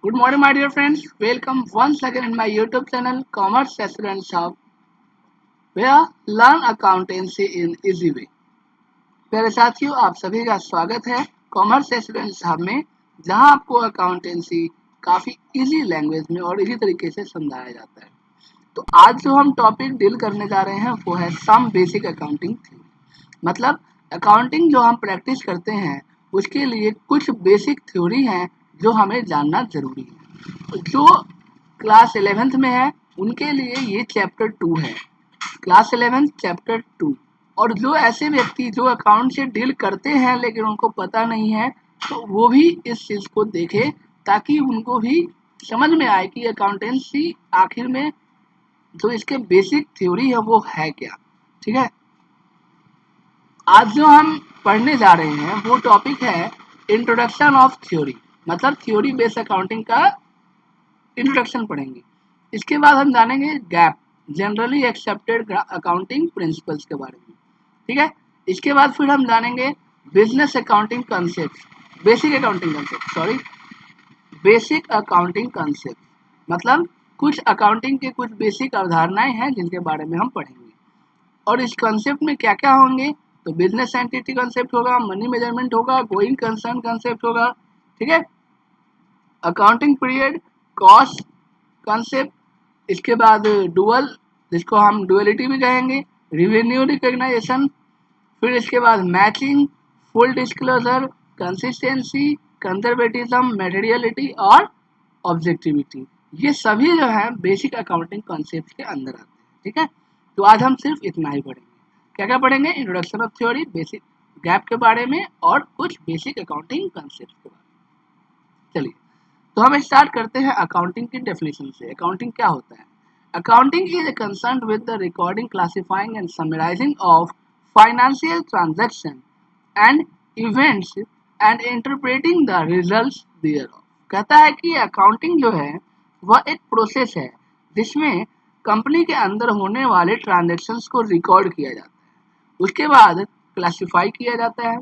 Good morning, my dear friends. Welcome once again in my YouTube channel, Commerce Excellence Hub, where learn accountancy in easy way. प्यारे साथियों, आप सभी का स्वागत है कॉमर्स एक्सीलेंस हब में, जहां आपको अकाउंटेंसी काफी इजी लैंग्वेज में और इजी तरीके से समझाया जाता है। तो आज जो हम टॉपिक डील करने जा रहे हैं वो है सम बेसिक अकाउंटिंग थ्योरी। मतलब अकाउंटिंग जो हम प्रैक्टिस करते हैं उसके लिए कुछ बेसिक थ्योरी हैं जो हमें जानना जरूरी है। जो क्लास 11th में है उनके लिए ये चैप्टर 2 है, क्लास 11 चैप्टर 2। और जो ऐसे व्यक्ति जो अकाउंट से डील करते हैं लेकिन उनको पता नहीं है, तो वो भी इस चीज को देखे ताकि उनको भी समझ में आए कि अकाउंटेंसी आखिर में जो इसके बेसिक थ्योरी है वो है क्या। ठीक है, आज जो हम पढ़ने जा रहे हैं वो टॉपिक है इंट्रोडक्शन ऑफ थ्योरी। मतलब थ्योरी बेस्ड अकाउंटिंग का इंट्रोडक्शन पढ़ेंगे। इसके बाद हम जानेंगे gap, generally accepted accounting principles के बारे में। ठीक है, इसके बाद फिर हम जानेंगे business accounting concept, basic accounting concept. मतलब कुछ अकाउंटिंग के कुछ बेसिक अवधारणाएं हैं जिनके बारे में हम पढ़ेंगे। और इस कंसेप्ट में क्या क्या होंगे, तो बिजनेस एंटिटी कंसेप्ट होगा, मनी मेजरमेंट होगा, गोइंग कंसर्न कंसेप्ट होगा। ठीक है, अकाउंटिंग पीरियड, कॉस्ट कंसेप्ट, इसके बाद डुअल जिसको हम डुअलिटी भी कहेंगे, रिवेन्यू रिकॉग्नाइजेशन, फिर इसके बाद matching, full disclosure, consistency, conservatism, materiality और ऑब्जेक्टिविटी। ये सभी जो है बेसिक अकाउंटिंग कॉन्सेप्ट के अंदर आते हैं। ठीक है, तो आज हम सिर्फ इतना ही पढ़ेंगे। क्या क्या पढ़ेंगे, introduction of theory, basic gap के बारे में और कुछ बेसिक अकाउंटिंग कॉन्सेप्ट के बारे में। चलिए, तो हम स्टार्ट करते हैं अकाउंटिंग की डेफिनेशन से। अकाउंटिंग क्या होता है? Accounting is concerned with the recording, classifying and summarising of financial transaction and events and interpreting the results thereof. कहता है कि अकाउंटिंग जो है वह एक प्रोसेस है जिसमें कंपनी के अंदर होने वाले ट्रांजैक्शंस को रिकॉर्ड किया जाता है, उसके बाद क्लासिफाई किया जाता है,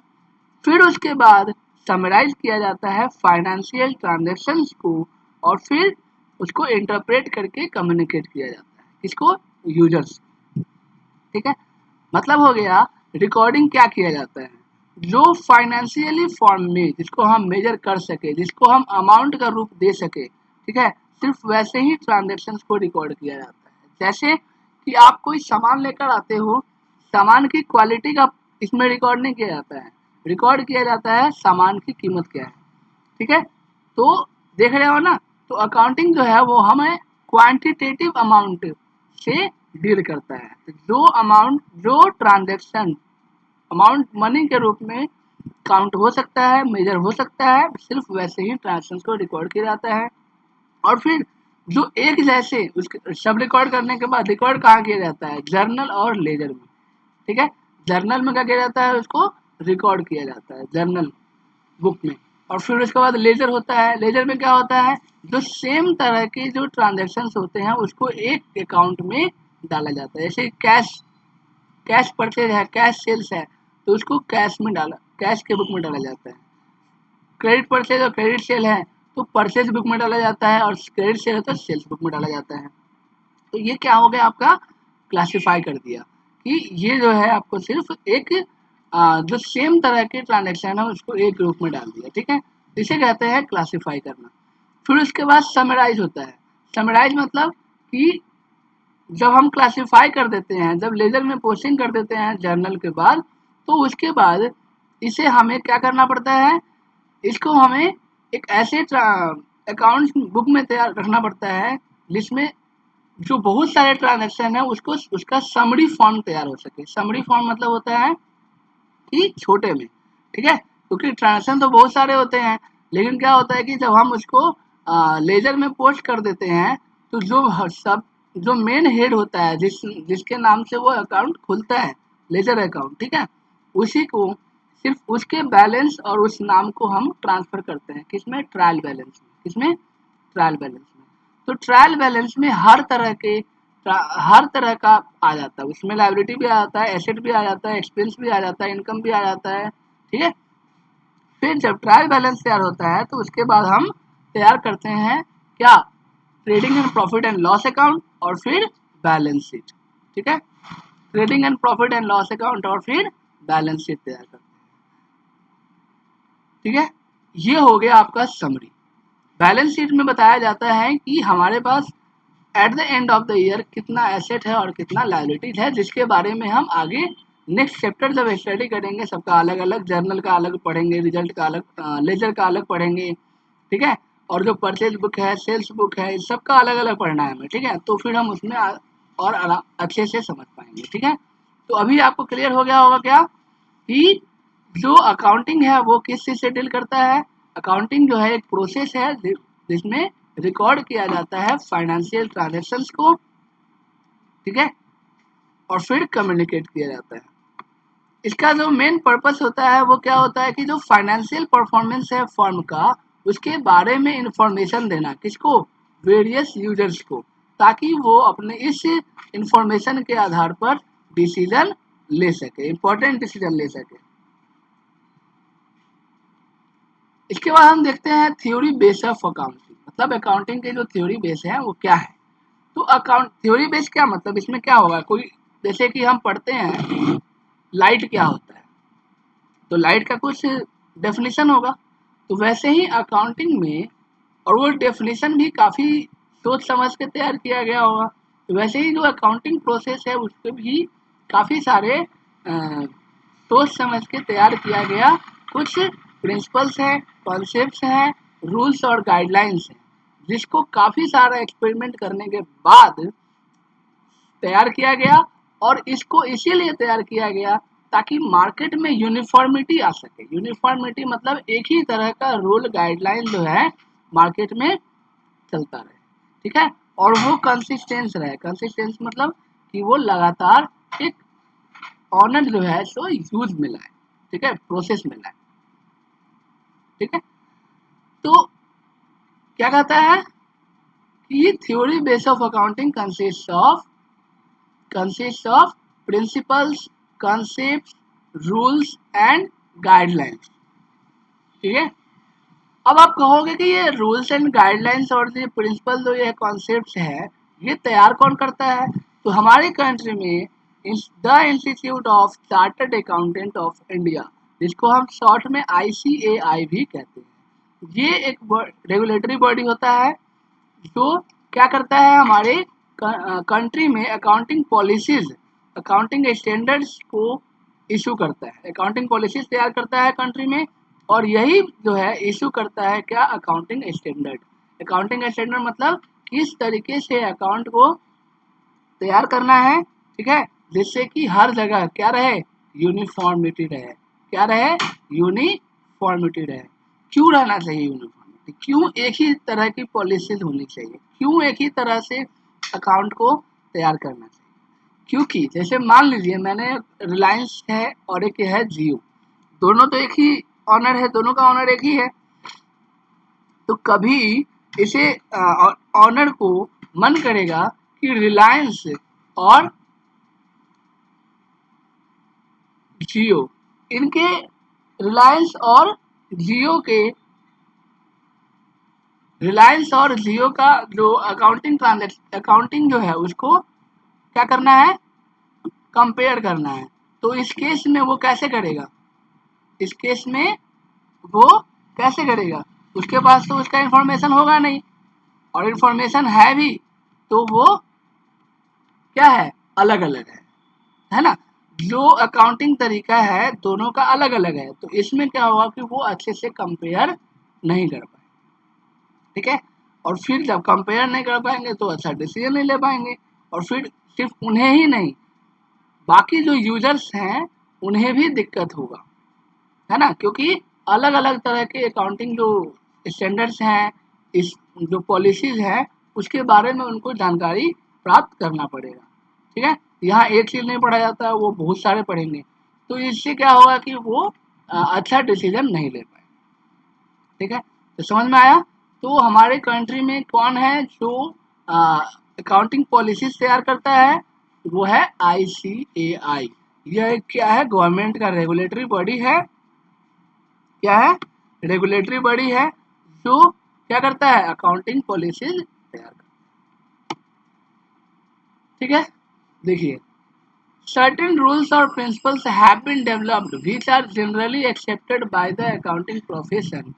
फिर उसके बाद समराइज किया जाता है फाइनेंशियल ट्रांजैक्शंस को, और फिर उसको इंटरप्रेट करके कम्युनिकेट किया जाता है इसको यूजर्स। ठीक है, मतलब हो गया रिकॉर्डिंग क्या किया जाता है, जो फाइनेंशियली फॉर्म में जिसको हम मेजर कर सके, जिसको हम अमाउंट का रूप दे सके। ठीक है, सिर्फ वैसे ही ट्रांजैक्शंस को रिकॉर्ड किया जाता है। जैसे कि आप कोई सामान लेकर आते हो, सामान की क्वालिटी का इसमें रिकॉर्ड नहीं किया जाता है, रिकॉर्ड किया जाता है सामान की कीमत क्या है। ठीक है, तो देख रहे हो ना, तो अकाउंटिंग जो है वो हमें क्वांटिटेटिव अमाउंट से डील करता है। तो जो अमाउंट, जो ट्रांजैक्शन अमाउंट मनी के रूप में काउंट हो सकता है, मेजर हो सकता है, सिर्फ वैसे ही ट्रांजैक्शन को रिकॉर्ड किया जाता है। और फिर जो एक जैसे उसके सब रिकॉर्ड करने के बाद रिकॉर्ड कहाँ किया जाता है, जर्नल और लेजर में। ठीक है, जर्नल में क्या किया जाता है, उसको रिकॉर्ड किया जाता है जर्नल बुक में। और फिर उसके बाद लेजर होता है, लेजर में क्या होता है, जो सेम तरह के जो ट्रांजेक्शन होते हैं उसको एक अकाउंट में डाला जाता है। जैसे कैश, कैश परचेज है, कैश सेल्स है, तो उसको कैश में डाला, कैश के बुक में डाला जाता है। क्रेडिट परचेज और क्रेडिट सेल है तो परचेज बुक में डाला जाता है, और क्रेडिट सेल है तो सेल्स बुक में डाला जाता है। तो ये क्या हो गया आपका, क्लासिफाई कर दिया कि ये जो है आपको सिर्फ एक जो सेम तरह के ट्रांजेक्शन है उसको एक ग्रुप में डाल दिया। ठीक है, इसे कहते हैं क्लासिफाई करना। फिर उसके बाद समराइज होता है। समराइज मतलब कि जब हम क्लासिफाई कर देते हैं, जब लेजर में पोस्टिंग कर देते हैं जर्नल के बाद, तो उसके बाद इसे हमें क्या करना पड़ता है, इसको हमें एक ऐसे अकाउंट बुक में तैयार रखना पड़ता है जिसमें जो बहुत सारे ट्रांजैक्शन है उसको उसका समरी फॉर्म तैयार हो सके। समरी फॉर्म मतलब होता है कि छोटे में। ठीक है, क्योंकि ट्रांजैक्शन तो बहुत सारे होते हैं, लेकिन क्या होता है कि जब हम उसको लेजर में पोस्ट कर देते हैं, तो सब जो मेन हेड होता है, जिसके नाम से वो अकाउंट खुलता है, लेजर अकाउंट, ठीक है, उसी को सिर्फ उसके बैलेंस और उस नाम को हम ट्रांसफर करते हैं किसमें, ट्रायल बैलेंस में। किसमें, ट्रायल बैलेंस में। तो ट्रायल बैलेंस में हर तरह का आ जाता है, उसमें लायबिलिटी भी आ जाता है, एसेट भी आ जाता है, एक्सपेंस भी आ जाता है, इनकम भी आ जाता है। ठीक है, फिर जब ट्रायल बैलेंस तैयार होता है तो उसके बाद हम तैयार करते हैं क्या, trading and profit and loss account और फिर बैलेंस शीट। ठीक है, trading and profit and loss account और फिर बैलेंस शीट तैयार करते हैं। ठीक है, ये हो गया आपका समरी। बैलेंस शीट में बताया जाता है कि हमारे पास at the end of the year कितना एसेट है और कितना लायबिलिटीज है, जिसके बारे में हम आगे नेक्स्ट चैप्टर जब स्टडी करेंगे सबका अलग अलग, जर्नल का अलग पढ़ेंगे, रिजल्ट का अलग, लेजर का अलग पढ़ेंगे। ठीक है, और जो परचेज बुक है, सेल्स बुक है, इस सबका अलग अलग पढ़ना है हमें। ठीक है, तो फिर हम उसमें और अच्छे से समझ पाएंगे। ठीक है, तो अभी आपको क्लियर हो गया होगा क्या कि जो अकाउंटिंग है वो किस चीज से डील करता है। अकाउंटिंग जो है एक प्रोसेस है जिसमें रिकॉर्ड किया जाता है फाइनेंशियल ट्रांजैक्शंस को। ठीक है, और फिर कम्युनिकेट किया जाता है। इसका जो मेन पर्पस होता है वो क्या होता है कि जो फाइनेंशियल परफॉर्मेंस है फर्म का, उसके बारे में इंफॉर्मेशन देना, किसको, वेरियस यूजर्स को, ताकि वो अपने इस इंफॉर्मेशन के आधार पर डिसीजन ले सके, इंपॉर्टेंट डिसीजन ले सके। इसके बाद हम देखते हैं थ्योरी बेस ऑफ अकाउंटिंग, मतलब अकाउंटिंग के जो थ्योरी बेस है वो क्या है। तो अकाउंट थ्योरी बेस क्या मतलब, इसमें क्या होगा, कोई जैसे कि हम पढ़ते हैं लाइट क्या होता है, तो लाइट का कुछ डेफिनेशन होगा, तो वैसे ही अकाउंटिंग में, और वो डेफिनेशन भी काफ़ी सोच समझ के तैयार किया गया होगा। तो वैसे ही जो अकाउंटिंग प्रोसेस है उसके भी काफ़ी सारे सोच समझ के तैयार किया गया कुछ प्रिंसिपल्स हैं, कॉन्सेप्ट्स हैं, रूल्स और गाइडलाइंस हैं, जिसको काफ़ी सारा एक्सपेरिमेंट करने के बाद तैयार किया गया। और इसको इसीलिए तैयार किया गया ताकि मार्केट में यूनिफॉर्मिटी आ सके। यूनिफॉर्मिटी मतलब एक ही तरह का रूल गाइडलाइन जो है मार्केट में चलता रहे। ठीक है, और वो कंसिस्टेंस रहे। कंसिस्टेंस मतलब कि वो लगातार एक ऑनर जो है सो यूज में लाए। ठीक है, प्रोसेस में लाए। ठीक है, तो क्या कहता है कि theory base of accounting consists of principles, concepts, rules and guidelines। ठीक है, अब आप कहोगे कि ये रूल्स एंड गाइडलाइंस और ये प्रिंसिपल जो ये कॉन्सेप्ट्स है ये तैयार कौन करता है, तो हमारी कंट्री में the institute of chartered accountant of India, जिसको हम शॉर्ट में ICAI भी कहते हैं, ये एक रेगुलेटरी बॉडी होता है जो क्या करता है, हमारे कंट्री में अकाउंटिंग पॉलिसीज, अकाउंटिंग स्टैंडर्ड्स को इशू करता है, अकाउंटिंग पॉलिसीज तैयार करता है कंट्री में। और यही जो है इशू करता है क्या, अकाउंटिंग स्टैंडर्ड। अकाउंटिंग स्टैंडर्ड मतलब किस तरीके से अकाउंट को तैयार करना है। ठीक है, जिससे कि हर जगह क्या रहे, यूनिफॉर्मिटी रहे। क्या रहे, यूनिफॉर्मिटी रहे। क्यों रहना चाहिए यूनिफॉर्मिटी, क्यों एक ही तरह की पॉलिसीज होनी चाहिए, क्यों एक ही तरह से अकाउंट को तैयार करना चाहिए। क्योंकि जैसे मान लीजिए मैंने रिलायंस है और एक है जियो, दोनों तो एक ही ऑनर है, दोनों का ऑनर एक ही है। तो कभी इसे ऑनर को मन करेगा कि रिलायंस और जियो, इनके रिलायंस और जियो के, रिलायंस और जियो का जो अकाउंटिंग जो है उसको क्या करना है, कंपेयर करना है। तो इस केस में वो कैसे करेगा, इस केस में वो कैसे करेगा, उसके पास तो उसका इंफॉर्मेशन होगा नहीं, और इंफॉर्मेशन है भी तो वो क्या है, अलग अलग है ना। जो अकाउंटिंग तरीका है दोनों का अलग अलग है, तो इसमें क्या होगा कि वो अच्छे से कंपेयर नहीं कर पाए। ठीक है, और फिर जब कंपेयर नहीं कर पाएंगे तो अच्छा डिसीजन नहीं ले पाएंगे। और फिर सिर्फ उन्हें ही नहीं, बाकी जो यूजर्स हैं उन्हें भी दिक्कत होगा, है ना, क्योंकि अलग अलग तरह के अकाउंटिंग जो स्टैंडर्ड्स हैं, इस जो पॉलिसीज हैं उसके बारे में उनको जानकारी प्राप्त करना पड़ेगा। ठीक है, यहाँ एक चीज़ नहीं पढ़ा जाता है, वो बहुत सारे पढ़ेंगे, तो इससे क्या होगा कि वो अच्छा डिसीजन नहीं ले पाए। ठीक है, तो समझ में आया। तो हमारे कंट्री में कौन है जो अकाउंटिंग पॉलिसीज तैयार करता है, वो है ICAI। यह क्या है, गवर्नमेंट का रेगुलेटरी बॉडी है। क्या है, रेगुलेटरी बॉडी है जो क्या करता है, अकाउंटिंग पॉलिसीज तैयार करता है। ठीक है, देखिए certain rules or principles have been developed which are generally accepted by the accounting profession.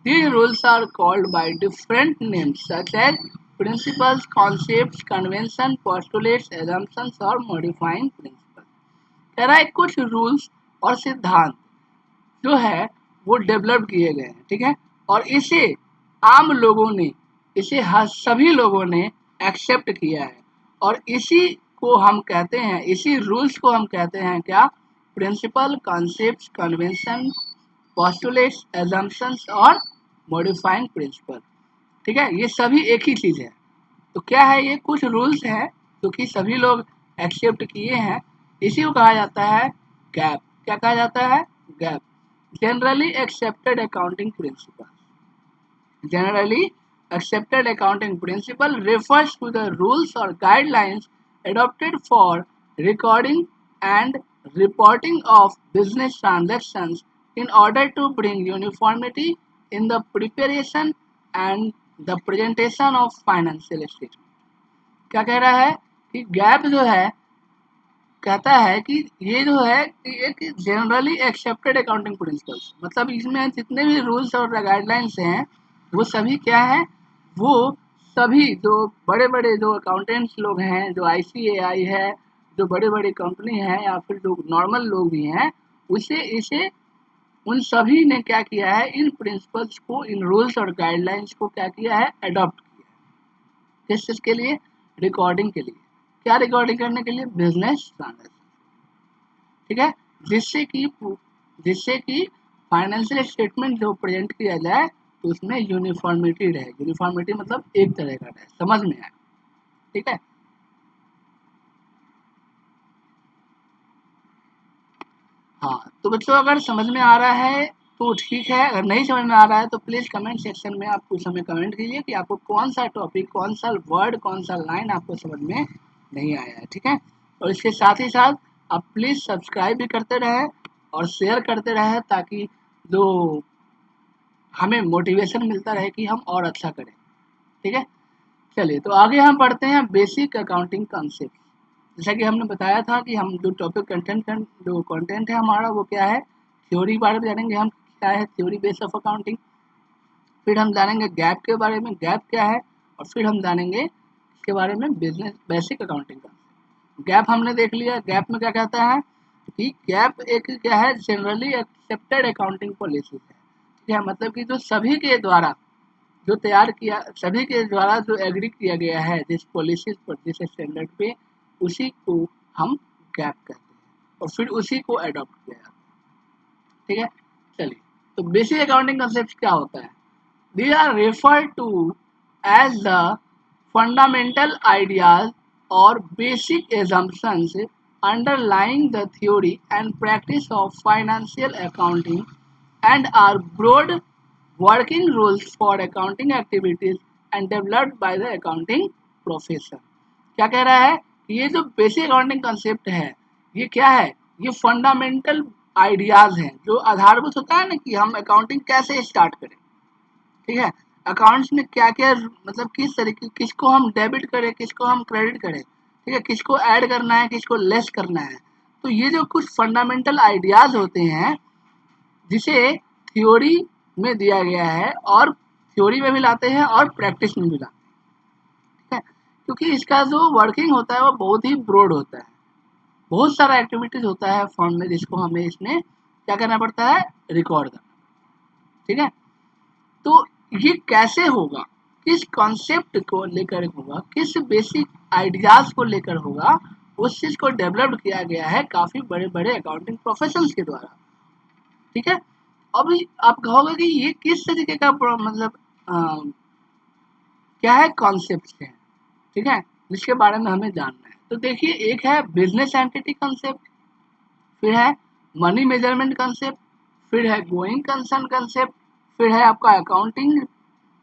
These rules are called by different names such as principles, concepts, convention, postulates, assumptions और modifying principles. कह रहा है कुछ rules और सिद्धांत जो है वो डेवलप किए गए हैं, ठीक है, और इसे आम लोगों ने, इसे सभी लोगों ने एक्सेप्ट किया है, और इसी को हम कहते हैं, इसी रूल्स को हम कहते हैं क्या, principle, concept, convention, postulates, assumptions और मॉडिफाइंग प्रिंसिपल। ठीक है, ये सभी एक ही चीज है। तो क्या है, ये कुछ रूल्स हैं जो कि सभी लोग एक्सेप्ट किए हैं, इसी को कहा जाता है गैप। क्या कहा जाता है, gap, generally accepted accounting principle. Generally accepted accounting principle refers to the rules or guidelines adopted for recording and reporting of business transactions in order to bring uniformity in the preparation and the presentation of financial statement. क्या कह रहा है कि gap जो है, कहता है कि ये जो है एक जनरली एक्सेप्टेड अकाउंटिंग प्रिंसिपल्स, मतलब इसमें जितने भी रूल्स और गाइडलाइंस हैं वो सभी क्या है, वो सभी जो बड़े बड़े जो अकाउंटेंट्स लोग हैं, जो आईसीएआई है, जो बड़े बड़े कंपनी है या फिर जो नॉर्मल लोग भी हैं, उसे इसे उन सभी ने क्या किया है, इन प्रिंसिपल्स को, इन रूल्स और गाइडलाइंस को क्या किया है, अडॉप्ट किया है। किस चीज़ के लिए, रिकॉर्डिंग के लिए। क्या रिकॉर्डिंग करने के लिए, बिजनेस ट्रांजेक्शन। ठीक है, जिससे कि फाइनेंशियल स्टेटमेंट जो प्रेजेंट किया जाए तो उसमें यूनिफॉर्मिटी रहे। यूनिफॉर्मिटी मतलब एक तरह का रहे, समझ में आए। ठीक है, हाँ तो बच्चों अगर समझ में आ रहा है तो ठीक है, अगर नहीं समझ में आ रहा है तो प्लीज़ कमेंट सेक्शन में आप कुछ हमें कमेंट कीजिए कि आपको कौन सा टॉपिक, कौन सा वर्ड, कौन सा लाइन आपको समझ में नहीं आया है। ठीक है, और इसके साथ ही साथ आप प्लीज़ सब्सक्राइब भी करते रहें और शेयर करते रहें ताकि जो हमें मोटिवेशन मिलता रहे कि हम और अच्छा करें। ठीक है, चलिए तो आगे हम पढ़ते हैं बेसिक अकाउंटिंग कॉन्सेप्ट। जैसा कि हमने बताया था कि हम जो टॉपिक जो कंटेंट है हमारा वो क्या है, थ्योरी के बारे में जानेंगे हम, क्या है थ्योरी बेस ऑफ अकाउंटिंग। फिर हम जानेंगे गैप के बारे में, गैप क्या है, और फिर हम जानेंगे इसके बारे में बिजनेस बेसिक अकाउंटिंग का। गैप हमने देख लिया, गैप में क्या कहता है कि गैप एक क्या है, जनरली एक्सेप्टेड अकाउंटिंग पॉलिसी है। ठीक है, मतलब कि जो सभी के द्वारा जो तैयार किया, सभी के द्वारा जो एग्री किया गया है जिस पॉलिसी पर, जिस स्टैंडर्ड पे, उसी को हम गैप कहते हैं और फिर उसी को अडॉप्ट किया जाता है। ठीक है, चलिए तो बेसिक अकाउंटिंग कंसेप्ट क्या होता है, they are refer to as the fundamental ideas और basic assumptions underlying the theory and practice of financial accounting and are broad working rules for accounting activities and developed by the accounting profession। क्या कह रहा है, ये जो basic accounting concept है ये क्या है, ये फंडामेंटल आइडियाज हैं, जो आधारभूत होता है ना कि हम अकाउंटिंग कैसे स्टार्ट करें। ठीक है, अकाउंट्स में क्या क्या, मतलब किस तरीके, किसको हम डेबिट करें, किसको हम क्रेडिट करें, ठीक है, किसको ऐड करना है, किसको लेस करना है। तो ये जो कुछ फंडामेंटल आइडियाज होते हैं जिसे थ्योरी में दिया गया है, और थ्योरी में भी लाते हैं और प्रैक्टिस में भी लाते हैं। ठीक है, क्योंकि इसका जो वर्किंग होता है वो बहुत ही ब्रॉड होता है, बहुत सारा एक्टिविटीज होता है फॉर्म में जिसको हमें इसमें क्या करना पड़ता है, रिकॉर्ड करना। ठीक है, तो ये कैसे होगा, किस कॉन्सेप्ट को लेकर होगा, किस बेसिक आइडियाज को लेकर होगा, उस चीज को डेवलप किया गया है काफी बड़े बड़े अकाउंटिंग प्रोफेशनल्स के द्वारा। ठीक है, अभी आप कहोगे कि ये किस तरीके का मतलब क्या है, कॉन्सेप्ट है। ठीक है, जिसके बारे में हमें जानना है। तो देखिए, एक है बिजनेस एंटिटी कॉन्सेप्ट, फिर है मनी मेजरमेंट कॉन्सेप्ट, फिर है गोइंग कंसर्न कॉन्सेप्ट, फिर है आपका अकाउंटिंग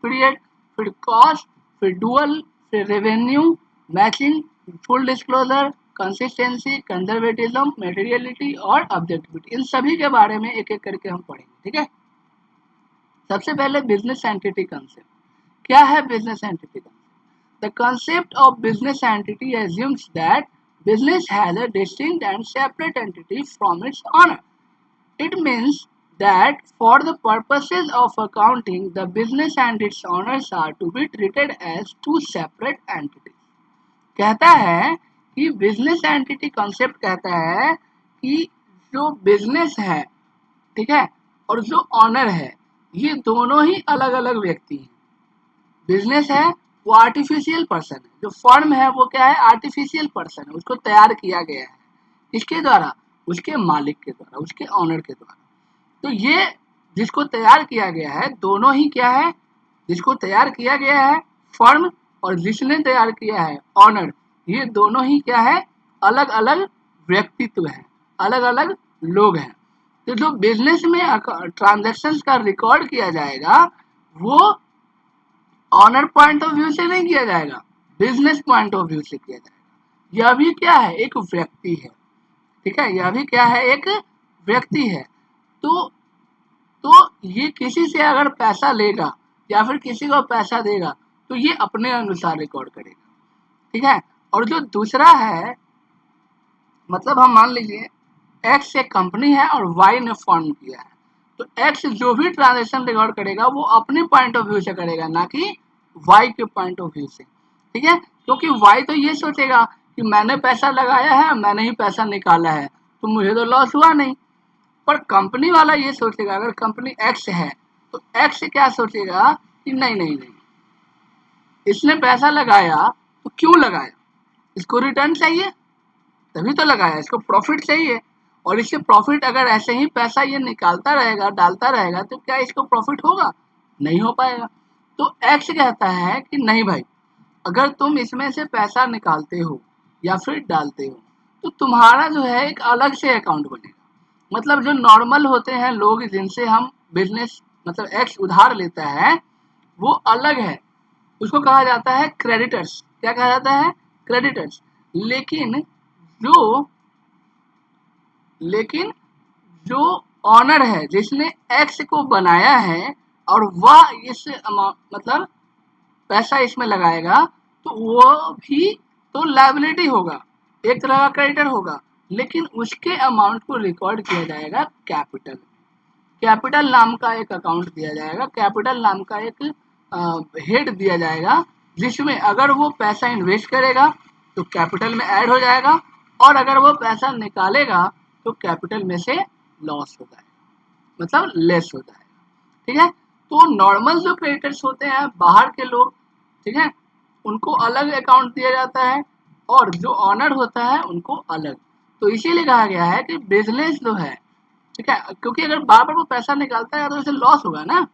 पीरियड, फिर कॉस्ट, फिर डुअल, फिर revenue matching, full disclosure, consistency, conservatism, materiality और ऑब्जेक्टिविटी। इन सभी के बारे में एक एक करके हम पढ़ेंगे। ठीक है, सबसे पहले बिजनेस एंटिटी कंसेप्ट। क्या है business entity concept? The concept of business entity assumes that business has a distinct and separate entity from its owner. It means that for the purposes of accounting, the business and its owners are to be treated as two separate entities. कहता है कि business entity concept कहता है कि जो business है, ठीक है, और जो ऑनर है, ये दोनों ही अलग अलग व्यक्ति हैं। बिजनेस है वो आर्टिफिशियल पर्सन है, जो फर्म है वो क्या है, आर्टिफिशियल पर्सन है, उसको तैयार किया गया है, किसके द्वारा, उसके मालिक के द्वारा, उसके ऑनर के द्वारा। तो ये जिसको तैयार किया गया है, दोनों ही क्या है, जिसको तैयार किया गया है फर्म, और जिसने तैयार किया है ऑनर, ये दोनों ही क्या है, अलग अलग व्यक्तित्व हैं, अलग अलग लोग हैं। तो जो बिजनेस में ट्रांजैक्शंस का रिकॉर्ड किया जाएगा वो ऑनर पॉइंट ऑफ व्यू से नहीं किया जाएगा, बिजनेस पॉइंट ऑफ व्यू से किया जाएगा। यह भी क्या है, एक व्यक्ति है, ठीक है, यह भी क्या है, एक व्यक्ति है। तो ये किसी से अगर पैसा लेगा या फिर किसी को पैसा देगा तो ये अपने अनुसार रिकॉर्ड करेगा, ठीक है। और जो दूसरा है, मतलब हम मान लीजिए एक्स एक कंपनी है और वाई ने फॉर्म किया है, तो एक्स जो भी ट्रांजेक्शन रिकॉर्ड करेगा वो अपने पॉइंट ऑफ व्यू से करेगा, ना कि वाई के पॉइंट ऑफ व्यू से, ठीक है। क्योंकि वाई तो ये सोचेगा कि मैंने पैसा लगाया है, मैंने ही पैसा निकाला है, तो मुझे तो लॉस हुआ नहीं। पर कंपनी वाला ये सोचेगा, अगर कंपनी एक्स है तो एक्स क्या सोचेगा कि नहीं नहीं नहीं, इसने पैसा लगाया तो क्यों लगाया, इसको रिटर्न चाहिए तभी तो लगाया, इसको प्रॉफिट चाहिए, और इससे प्रॉफिट अगर ऐसे ही पैसा ये निकालता रहेगा, डालता रहेगा, तो क्या इसको प्रॉफिट होगा, नहीं हो पाएगा। तो एक्स कहता है कि नहीं भाई, अगर तुम इसमें से पैसा निकालते हो या फिर डालते हो तो तुम्हारा जो है एक अलग से अकाउंट बनेगा। मतलब जो नॉर्मल होते हैं लोग जिनसे हम बिजनेस, मतलब एक्स उधार लेता है, वो अलग है, उसको कहा जाता है क्रेडिटर्स। क्या कहा जाता है, क्रेडिटर्स। लेकिन जो लेकिन जो ऑनर है, जिसने एक्स को बनाया है और वह इस मतलब पैसा इसमें लगाएगा, तो वो भी तो लायबिलिटी होगा, एक तरह का क्रेडिटर होगा, लेकिन उसके अमाउंट को रिकॉर्ड किया जाएगा कैपिटल। कैपिटल नाम का एक अकाउंट दिया जाएगा, कैपिटल नाम का एक हेड दिया जाएगा, जिसमें अगर वो पैसा इन्वेस्ट करेगा तो कैपिटल में ऐड हो जाएगा, और अगर वो पैसा निकालेगा तो कैपिटल में से लॉस हो जाएगा, मतलब लेस हो जाएगा, ठीक है। तो नॉर्मल जो क्रेडिटर्स होते हैं बाहर के लोग, ठीक है, उनको अलग अकाउंट दिया जाता है, और जो ऑनर होता है उनको अलग। तो इसीलिए कहा गया है कि बिजनेस जो है, ठीक है, क्योंकि अगर बार बार वो पैसा निकालता है तो उसे लॉस होगा ना,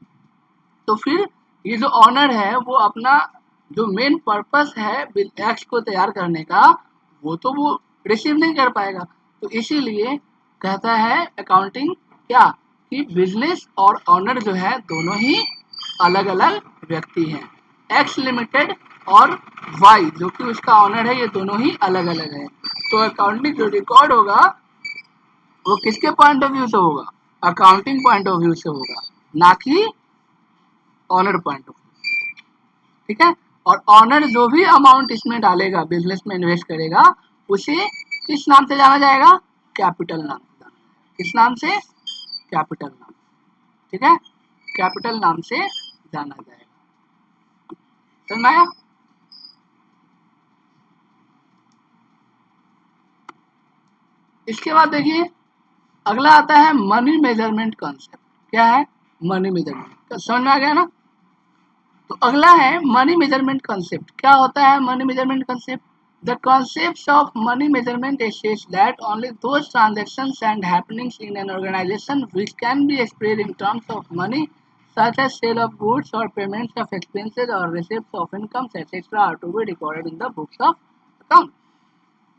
तो फिर ये जो ऑनर है वो अपना जो मेन पर्पस है एक्स को तैयार करने का, वो रिसीव नहीं कर पाएगा। तो इसीलिए कहता है अकाउंटिंग क्या, कि बिजनेस और ऑनर जो है दोनों ही अलग अलग व्यक्ति हैं। एक्स लिमिटेड और वाई जो कि उसका ऑनर है, ये दोनों ही अलग अलग है। तो अकाउंटिंग जो रिकॉर्ड होगा वो किसके पॉइंट ऑफ व्यू से होगा, अकाउंटिंग पॉइंट ऑफ व्यू से होगा, ना कि ऑनर पॉइंट ऑफ व्यू, ठीक है। और ऑनर जो भी अमाउंट इसमें डालेगा, बिजनेस में इन्वेस्ट करेगा, उसे किस नाम से जाना जाएगा, कैपिटल नाम से जाना जाएगा। किस नाम से, कैपिटल नाम, ठीक है, कैपिटल नाम से जाना जाएगा। समझ में आया? इसके बाद देखिए अगला आता है मनी मेजरमेंट कॉन्सेप्ट। क्या है, मनी मेजरमेंट, समझ में आ गया ना। तो अगला है मनी मेजरमेंट कॉन्सेप्ट। क्या होता है money measurement concept? The concepts of money measurement states that only those transactions and happenings in an organization which can be expressed in terms of money, such as sale of goods or payments of expenses or receipts of incomes, etc., are to be recorded in the books of account.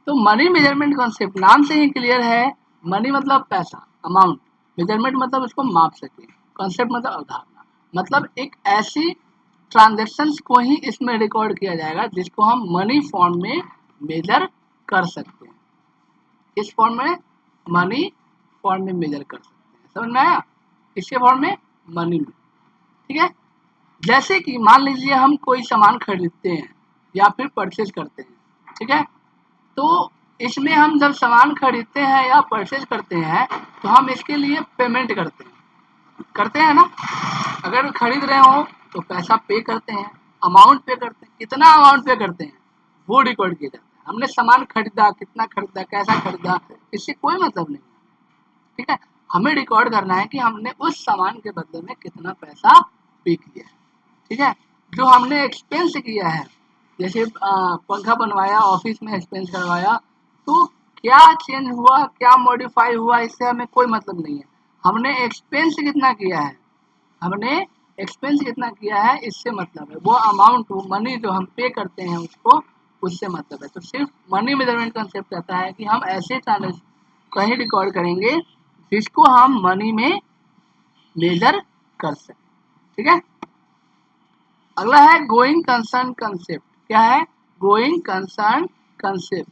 तो money measurement concept नाम से ही clear है। Money मतलब पैसा, amount, measurement मतलब उसको माप सके, कॉन्सेप्ट मतलब अवधारणा, मतलब एक ऐसी ट्रांजेक्शन्स को ही इसमें रिकॉर्ड किया जाएगा जिसको हम मनी फॉर्म में मेजर कर सकते हैं। किस फॉर्म में, मनी फॉर्म में मेजर कर सकते हैं। समझ में आया, किसके फॉर्म में, मनी में, ठीक है। जैसे कि मान लीजिए हम कोई सामान खरीदते हैं या फिर परचेज करते हैं, ठीक है। तो इसमें हम जब सामान खरीदते हैं या परचेज करते हैं तो हम इसके लिए पेमेंट करते हैं ना। अगर खरीद रहे हो तो पैसा पे करते हैं, अमाउंट पे करते हैं, कितना अमाउंट पे करते हैं वो रिकॉर्ड किया जाता है। हमने सामान खरीदा, कितना खरीदा, कैसा खरीदा, इससे कोई मतलब नहीं, ठीक है। हमें रिकॉर्ड करना है कि हमने उस सामान के बदले में कितना पैसा पे किया है, ठीक है। जो हमने एक्सपेंस किया है, जैसे पंखा बनवाया, ऑफिस में एक्सपेंस करवाया, तो क्या चेंज हुआ, क्या मॉडिफाई हुआ, इससे हमें कोई मतलब नहीं है। हमने एक्सपेंस कितना किया है, हमने एक्सपेंस कितना किया है इससे मतलब है। वो अमाउंट, वो मनी जो हम पे करते हैं उसको, उससे मतलब है। तो सिर्फ मनी मेजरमेंट कंसेप्ट कहता है कि हम ऐसे ट्रांजेक्शन कहीं रिकॉर्ड करेंगे जिसको हम मनी में मेजर कर सकें, ठीक है। अगला है गोइंग कंसर्न कंसेप्ट। क्या है going concern concept?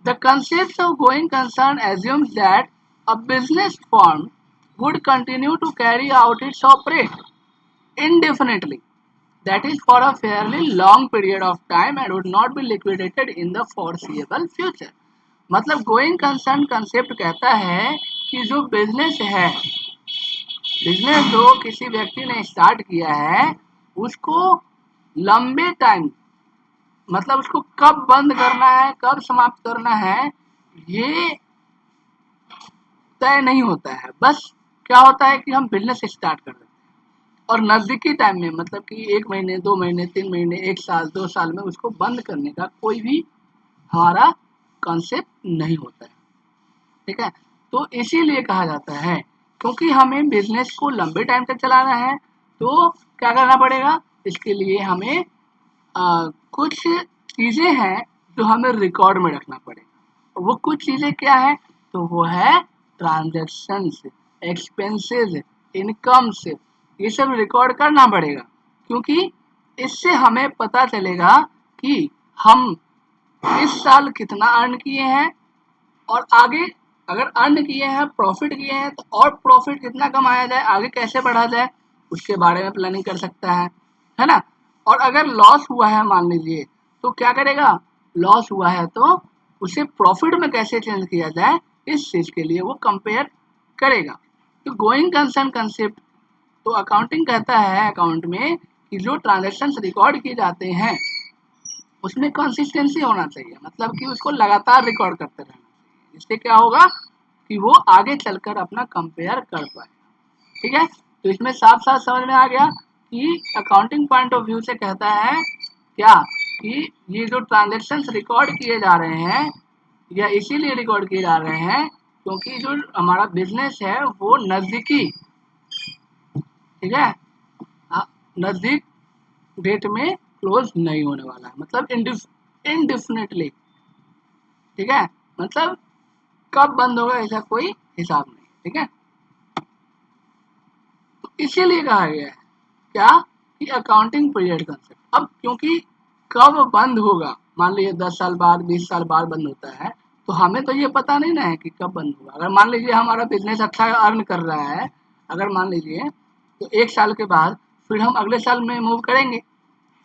The concept of going concern assumes that a business firm would continue to carry out its operate indefinitely, that is for a fairly long period of time, and would not be liquidated in the foreseeable future. मतलब going concern concept कहता है कि जो business है, business जो किसी व्यक्ति ने स्टार्ट किया है उसको लंबे टाइम, मतलब उसको कब बंद करना है, कब समाप्त करना है, ये तय नहीं होता है। बस क्या होता है कि हम बिजनेस स्टार्ट कर देते हैं और नज़दीकी टाइम में, मतलब कि 1 महीने, 2 महीने, 3 महीने, 1 साल, 2 साल में उसको बंद करने का कोई भी हमारा कॉन्सेप्ट नहीं होता है, ठीक है। तो इसीलिए कहा जाता है, क्योंकि हमें बिजनेस को लंबे टाइम तक चलाना है तो क्या करना पड़ेगा, इसके लिए हमें कुछ चीज़ें हैं जो हमें रिकॉर्ड में रखना पड़ेगा। वो कुछ चीज़ें क्या है, तो वो है ट्रांजैक्शंस, एक्सपेंसेस, इनकम्स, ये सब रिकॉर्ड करना पड़ेगा। क्योंकि इससे हमें पता चलेगा कि हम इस साल कितना अर्न किए हैं, और आगे अगर अर्न किए हैं, प्रॉफिट किए हैं, तो और प्रॉफिट कितना कमाया जाए, आगे कैसे बढ़ा जाए, उसके बारे में प्लानिंग कर सकता है ना। और अगर लॉस हुआ है मान लीजिए, तो क्या करेगा, लॉस हुआ है तो उसे प्रॉफिट में कैसे चेंज किया जाए, इस चीज के लिए वो कंपेयर करेगा। तो गोइंग कंसर्न कंसेप्ट, तो अकाउंटिंग कहता है अकाउंट में कि जो ट्रांजेक्शन रिकॉर्ड किए जाते हैं उसमें कंसिस्टेंसी होना चाहिए, मतलब कि उसको लगातार रिकॉर्ड करते रहना चाहिए। इससे क्या होगा कि वो आगे चलकर अपना कंपेयर कर पाए, ठीक है। तो इसमें साफ साफ समझ में आ गया कि अकाउंटिंग पॉइंट ऑफ व्यू से कहता है क्या, कि ये जो ट्रांजेक्शन्स रिकॉर्ड किए जा रहे हैं, या इसीलिए रिकॉर्ड किए जा रहे हैं क्योंकि जो हमारा बिजनेस है वो नज़दीकी, ठीक है, नज़दीक डेट में क्लोज नहीं होने वाला है, मतलब इनडिफिनिटली, ठीक है। मतलब कब बंद होगा ऐसा कोई हिसाब नहीं, ठीक है। तो इसीलिए कहा गया है क्या, कि अकाउंटिंग पीरियड कंसेप्ट। अब क्योंकि कब बंद होगा, मान लीजिए 10 साल बाद, 20 साल बाद बंद होता है, तो हमें तो ये पता नहीं ना है कि कब बंद होगा। अगर मान लीजिए हमारा बिजनेस अच्छा अर्न कर रहा है, अगर मान लीजिए, तो 1 साल के बाद फिर हम अगले साल में मूव करेंगे,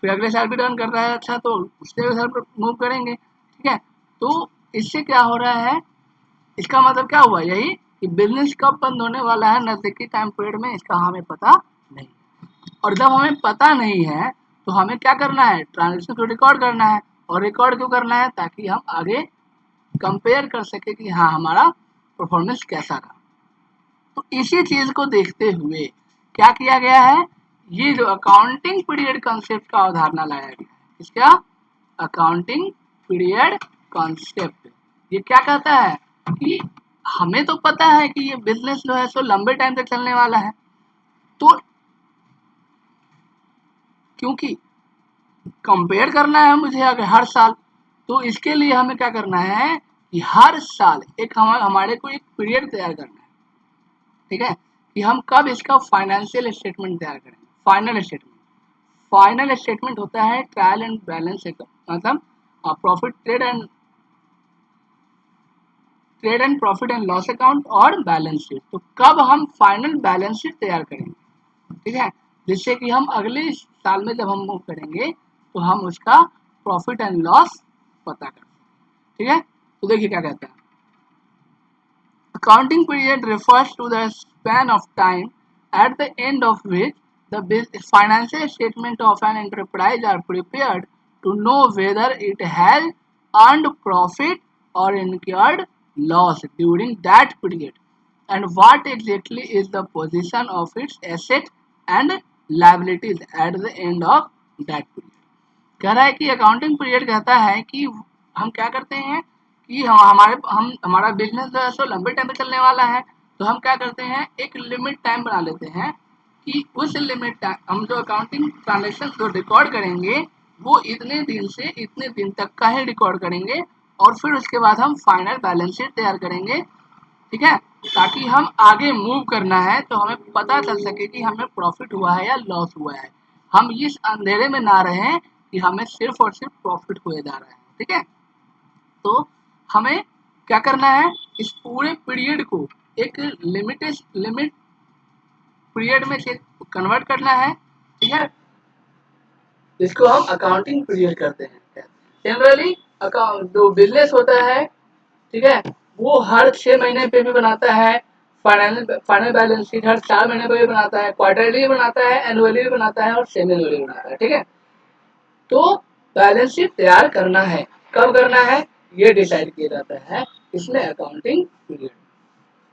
फिर अगले साल भी रन कर रहा है अच्छा, तो उससे अगले साल पर मूव करेंगे, ठीक है। तो इससे क्या हो रहा है, इसका मतलब क्या हुआ, यही कि बिजनेस कब बंद होने वाला है नजदीकी टाइम पीरियड में, इसका हमें पता नहीं। और जब हमें पता नहीं है तो हमें क्या करना है, ट्रांजेक्शन को रिकॉर्ड करना है। और रिकॉर्ड क्यों करना है, ताकि हम आगे कंपेयर कर सके कि हाँ हमारा परफॉर्मेंस कैसा रहा। तो इसी चीज को देखते हुए क्या किया गया है, ये जो अकाउंटिंग पीरियड कॉन्सेप्ट का अवधारणा लाया गया है। इसका अकाउंटिंग पीरियड कॉन्सेप्ट ये क्या कहता है कि हमें तो पता है कि ये बिजनेस जो है सो लंबे टाइम तक चलने वाला है, तो क्योंकि कंपेयर करना है मुझे अगर हर साल, तो इसके लिए हमें क्या करना है कि हर साल एक हमारे को एक पीरियड तैयार करना है, ठीक है, कि हम कब इसका फाइनेंशियल स्टेटमेंट तैयार करेंगे। फाइनल स्टेटमेंट, फाइनल स्टेटमेंट होता है ट्रायल एंड बैलेंस, मतलब profit trade and profit and loss account और बैलेंस शीट। तो कब हम फाइनल बैलेंस शीट तैयार करेंगे, ठीक है। जिससे कि हम अगले साल में जब हम मूव करेंगे तो हम उसका प्रॉफिट एंड लॉस पता कर सकें। ठीक है, तो देखिए क्या कहता है, accounting period refers to the span of time at the end of which the financial statement of an enterprise are prepared to know whether it has earned profit or incurred loss during that period and what exactly is the position of its asset and liabilities at the end of that period। कह रहा है कि accounting period कहता है कि हम क्या करते हैं कि हम हमारा बिजनेस जो है सो लंबे टाइम में चलने वाला है, तो हम क्या करते हैं एक लिमिट टाइम बना लेते हैं कि उस लिमिट टाइम हम जो अकाउंटिंग ट्रांजेक्शन जो रिकॉर्ड करेंगे वो इतने दिन से इतने दिन तक का ही रिकॉर्ड करेंगे और फिर उसके बाद हम फाइनल बैलेंस शीट तैयार करेंगे। ठीक है, ताकि हम आगे मूव करना है तो हमें पता चल सके कि हमें प्रॉफिट हुआ है या लॉस हुआ है, हम इस अंधेरे में ना रहें कि हमें सिर्फ और सिर्फ प्रॉफिट हुए जा रहा है। ठीक है, तो हमें क्या करना है, इस पूरे पीरियड को एक लिमिट पीरियड में से कन्वर्ट करना है। ठीक है, जिसको हम अकाउंटिंग पीरियड करते हैं। जनरली अकाउंट जो बिजनेस होता है, ठीक है, वो हर 6 महीने पे भी बनाता है, फाइनल बैलेंस शीट हर 4 महीने पे भी बनाता है, क्वार्टरली भी बनाता है, एनुअली भी बनाता है और सेमी एनुअली बनाता है। ठीक है, तो बैलेंस शीट तैयार करना है, कब करना है ये डिसाइड किया जाता है इसमें accounting period.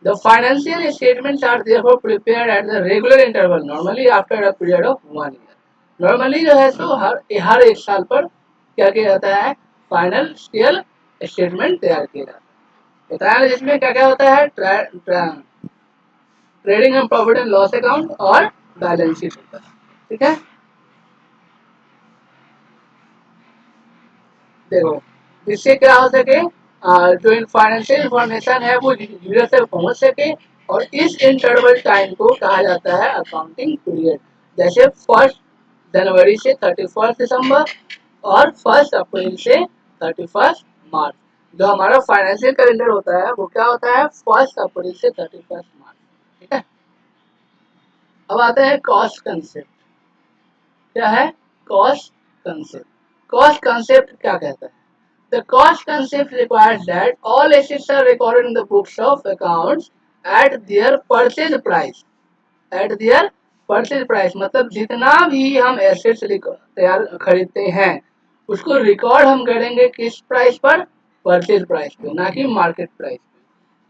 The financial statements are therefore prepared at the regular interval normally after a period of 1 year. Normally जो है सो हर एक साल पर क्या किया जाता है, फाइनेंशियल स्टेटमेंट तैयार किया जाता है। बताया जिसमें क्या क्या होता है, trading and profit and loss account और बैलेंस शीट होता है। ठीक है, देखो जिससे क्या हो सके, जो फाइनेंशियल इंफॉर्मेशन है वो यूजर तक पहुंच सके और इस इंटरवल टाइम को कहा जाता है अकाउंटिंग पीरियड। जैसे 1 जनवरी से 31 दिसंबर और 1 अप्रैल से 31 मार्च। जो हमारा फाइनेंशियल कैलेंडर होता है वो क्या होता है, 1 अप्रैल से 31 मार्च। ठीक है, अब आता है कॉस्ट कंसेप्ट। क्या है कॉस्ट कंसेप्ट? कॉस्ट कंसेप्ट क्या कहता है? The cost concept requires that all assets are recorded in the books of accounts at their purchase price. At their purchase price मतलब जितना भी हम एसेट्स तैयार खरीदते हैं उसको रिकॉर्ड हम करेंगे किस प्राइस पर, परचेज प्राइस पे, ना कि मार्केट प्राइस पे।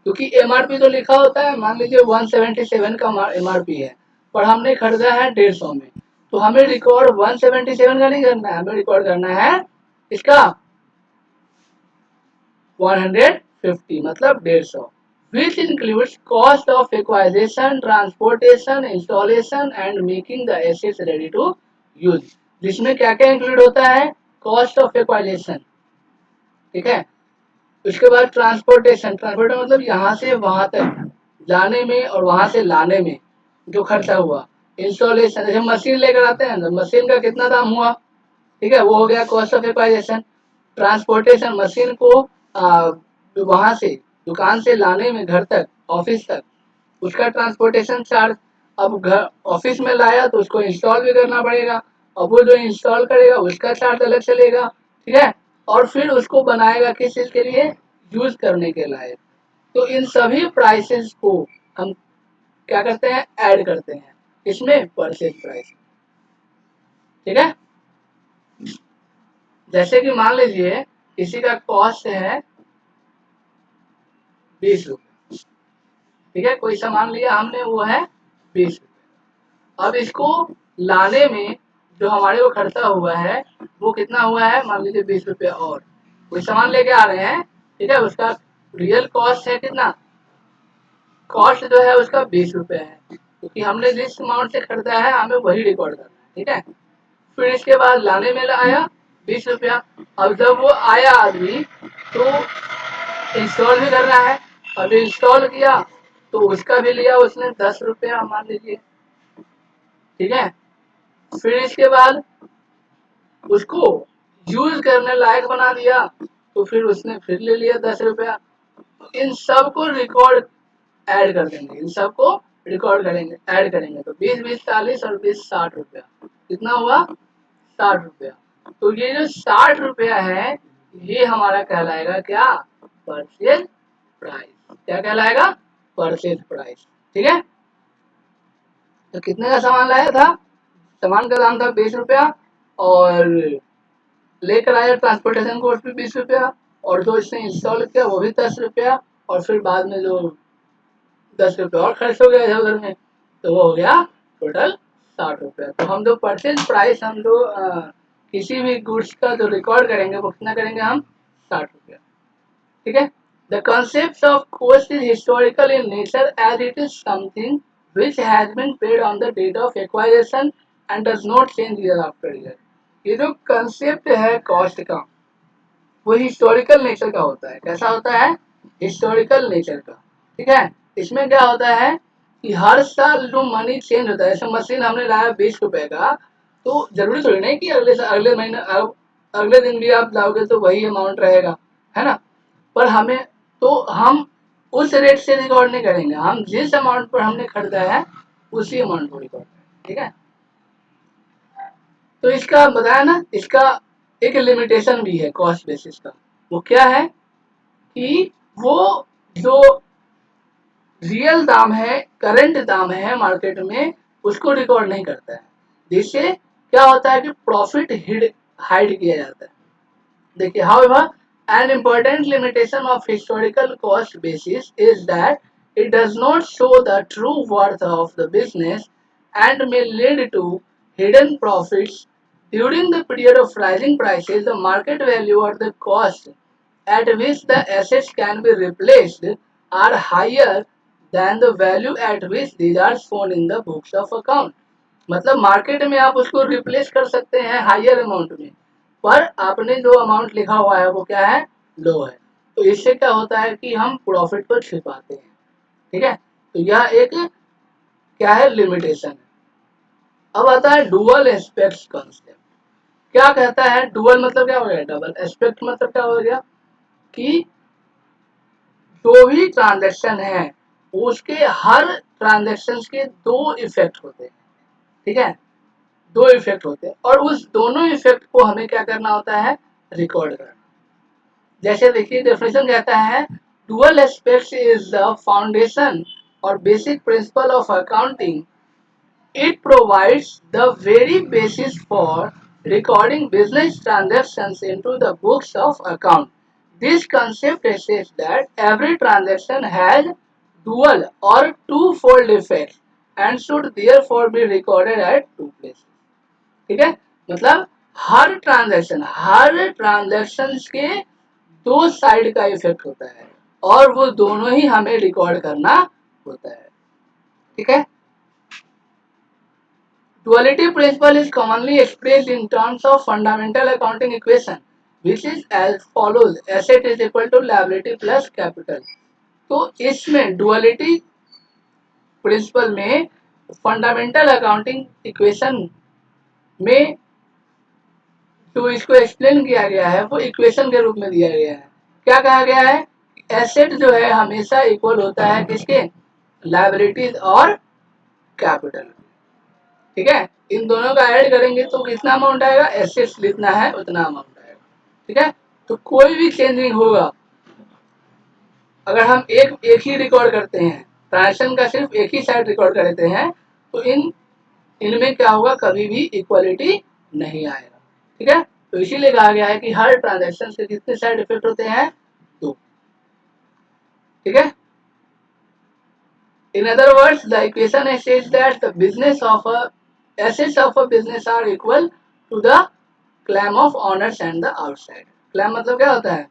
क्योंकि एमआरपी तो लिखा होता है, मान लीजिए 177 का एमआरपी है पर हमने खरीदा है 150 में, तो हमें रिकॉर्ड 177 का नहीं करना है, हमें रिकॉर्ड करना है इसका 150 मतलब 150, which includes cost of acquisition, transportation, installation and making the assets ready to use। जिसमें क्या क्या इंक्लूड होता है, कॉस्ट ऑफ एक्वाइजेशन, ठीक है, उसके बाद ट्रांसपोर्टेशन मतलब यहाँ से वहां तक जाने में और वहां से लाने में जो खर्चा हुआ। इंस्टॉलेशन जैसे मशीन लेकर आते हैं तो मशीन का कितना दाम हुआ, ठीक है, वो हो गया cost of acquisition. Transportation machine को वहां से दुकान से लाने में घर तक ऑफिस तक उसका ट्रांसपोर्टेशन चार्ज। अब घर ऑफिस में लाया तो उसको इंस्टॉल भी करना पड़ेगा, और वो जो इंस्टॉल करेगा उसका चार्ज अलग चलेगा। ठीक है, और फिर उसको बनाएगा किस चीज के लिए, यूज करने के लायक। तो इन सभी प्राइसेस को हम क्या करते हैं, ऐड करते हैं इसमें परचेज प्राइस। ठीक है, जैसे कि मान लीजिए किसी का कॉस्ट है 20 रुपये, ठीक है, कोई सामान लिया हमने वो है 20 रुपये। अब इसको लाने में जो हमारे को खर्चा हुआ है वो कितना हुआ है, मान लीजिए 20 रुपये। और कोई सामान लेके आ रहे हैं, ठीक है, उसका रियल कॉस्ट है कितना, कॉस्ट जो है उसका 20 रुपये है, क्योंकि हमने जिस अमाउंट से खरीदा है हमें वही रिकॉर्ड करना है। ठीक है, फिर इसके बाद लाने में आया 20 रुपया। अब जब वो आया आदमी तो इंस्टॉल भी करना है, अब इंस्टॉल किया तो उसका भी लिया उसने 10 रुपया मान लीजिए। ठीक है, फिर इसके बाद उसको यूज करने लायक बना दिया तो फिर उसने फिर ले लिया 10 रुपया। इन सबको रिकॉर्ड ऐड कर देंगे, इन सबको रिकॉर्ड करेंगे, ऐड करेंगे। तो 20 20 40 और 20 60 रुपया, कितना हुआ 60 रुपया। तो ये जो 60 रुपया है ये हमारा कहलाएगा क्या, परचेज प्राइस। क्या कहलाएगा, परचेज प्राइस। ठीक है, तो कितने का सामान लाया था, सामान का दाम था 20 रुपया, और लेकर आया ट्रांसपोर्टेशन कॉस्ट भी 20 रुपया, और जो इसने इंस्टॉल किया वो भी 10 रुपया, और फिर बाद में जो 10 रुपये और खर्च हो गया इधर उधर में, तो वो हो गया टोटल 60 रुपया। तो हम जो परचेज प्राइस हम जो किसी भी गुड्स का जो रिकॉर्ड करेंगे वो कितना करेंगे हम, 60 रुपया। ठीक है, the concept of cost is historical in nature as it is something which has been paid on the date of acquisition and does not change year after year। ये जो कंसेप्ट है कॉस्ट का वो हिस्टोरिकल नेचर का होता है। कैसा होता है, हिस्टोरिकल नेचर का। ठीक है, इसमें क्या होता है कि हर साल जो मनी चेंज होता है, जैसे मशीन हमने लाया 20 रुपए का, तो जरूरी थोड़ी नहीं कि अगले महीने अगले दिन भी आप लाओगे तो वही अमाउंट रहेगा, है ना। पर हमें, तो हम उस रेट से रिकॉर्ड नहीं करेंगे, हम जिस अमाउंट पर हमने खरीदा है उसी अमाउंट को रिकॉर्ड करेंगे। ठीक है, तो इसका बताया ना, इसका एक लिमिटेशन भी है कॉस्ट बेसिस का। वो क्या है कि वो जो रियल दाम है, करंट दाम है मार्केट में, उसको रिकॉर्ड नहीं करता है, जिससे क्या होता है कि प्रॉफिट हाइड किया जाता है। देखिए, however, an important limitation of historical cost basis is that it does not show the true worth of the business and may lead to hidden profits. During the period of rising prices, the market value or the cost at which the assets can be replaced are higher than the value at which these are shown in the books of account। मतलब market में आप उसको replace कर सकते हैं higher amount में, पर आपने जो अमाउंट लिखा हुआ है वो क्या है, लो है। तो इससे क्या होता है कि हम प्रॉफिट को छिपाते हैं। ठीक है, तो यह एक क्या है, लिमिटेशन है। अब आता है डुअल एस्पेक्ट कॉन्सेप्ट। क्या कहता है, डुअल मतलब क्या हो गया, डबल, एस्पेक्ट मतलब क्या हो गया कि जो भी ट्रांजैक्शन है उसके हर ट्रांजैक्शन के दो इफेक्ट होते हैं। ठीक है, दो इफेक्ट होते हैं, और उस दोनों इफेक्ट को हमें क्या करना होता है, रिकॉर्ड करना। जैसे देखिए, डेफिनेशन कहता है dual aspects is the foundation और basic principle of accounting. It provides the very basis for recording business transactions into the books of account. This concept says that every transaction has dual or twofold effects and should therefore be recorded at two places। ठीक है, मतलब हर transaction के दो side का effect होता है, और वो दोनों ही हमें रिकॉर्ड करना होता है। ठीक है, duality principle is commonly expressed in terms of fundamental accounting equation which is as follows: asset is equal to liability plus capital। तो इसमें डुअलिटी प्रिंसिपल में फंडामेंटल अकाउंटिंग इक्वेशन में जो इसको एक्सप्लेन किया गया है वो इक्वेशन के रूप में दिया गया है। क्या कहा गया है, एसेट जो है हमेशा इक्वल होता है किसके, लायबिलिटीज और कैपिटल। ठीक है, इन दोनों का ऐड करेंगे तो कितना अमाउंट आएगा, एसेट्स जितना है उतना अमाउंट आएगा। ठीक है, तो कोई भी चेंजिंग होगा, अगर हम एक ही रिकॉर्ड करते हैं, ट्रांजेक्शन का सिर्फ एक ही साइड रिकॉर्ड करते हैं, तो इनमें क्या होगा, कभी भी इक्वालिटी नहीं आएगा। ठीक है, तो इसीलिए कहा गया है कि हर ट्रांजैक्शन के कितने साइड इफेक्ट होते हैं, दो। ठीक है, in other words the equation says that the business of a assets of a business are equal to the claim of owners and the outside। Claim मतलब क्या होता है,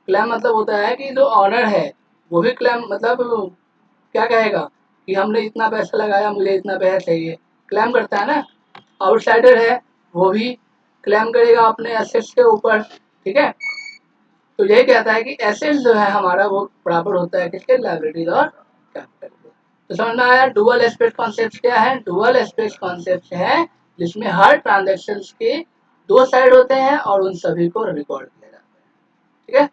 क्लेम मतलब होता है कि जो ऑनर है वो भी क्लेम मतलब क्या कहेगा कि हमने इतना पैसा लगाया, मुझे इतना पैसा चाहिए, क्लेम करता है ना। आउटसाइडर है वो भी क्लेम करेगा अपने एसेट्स के ऊपर। ठीक है, तो यही कहता है कि एसेट्स जो है हमारा वो बराबर होता है किसके, लायबिलिटीज और कैपिटल के। तो समझ में आया डुअल एस्पेक्ट कॉन्सेप्ट क्या है, डुअल एस्पेक्ट कॉन्सेप्ट है जिसमें हर ट्रांजैक्शन के दो साइड होते हैं और उन सभी को रिकॉर्ड किया जाता है। ठीक है,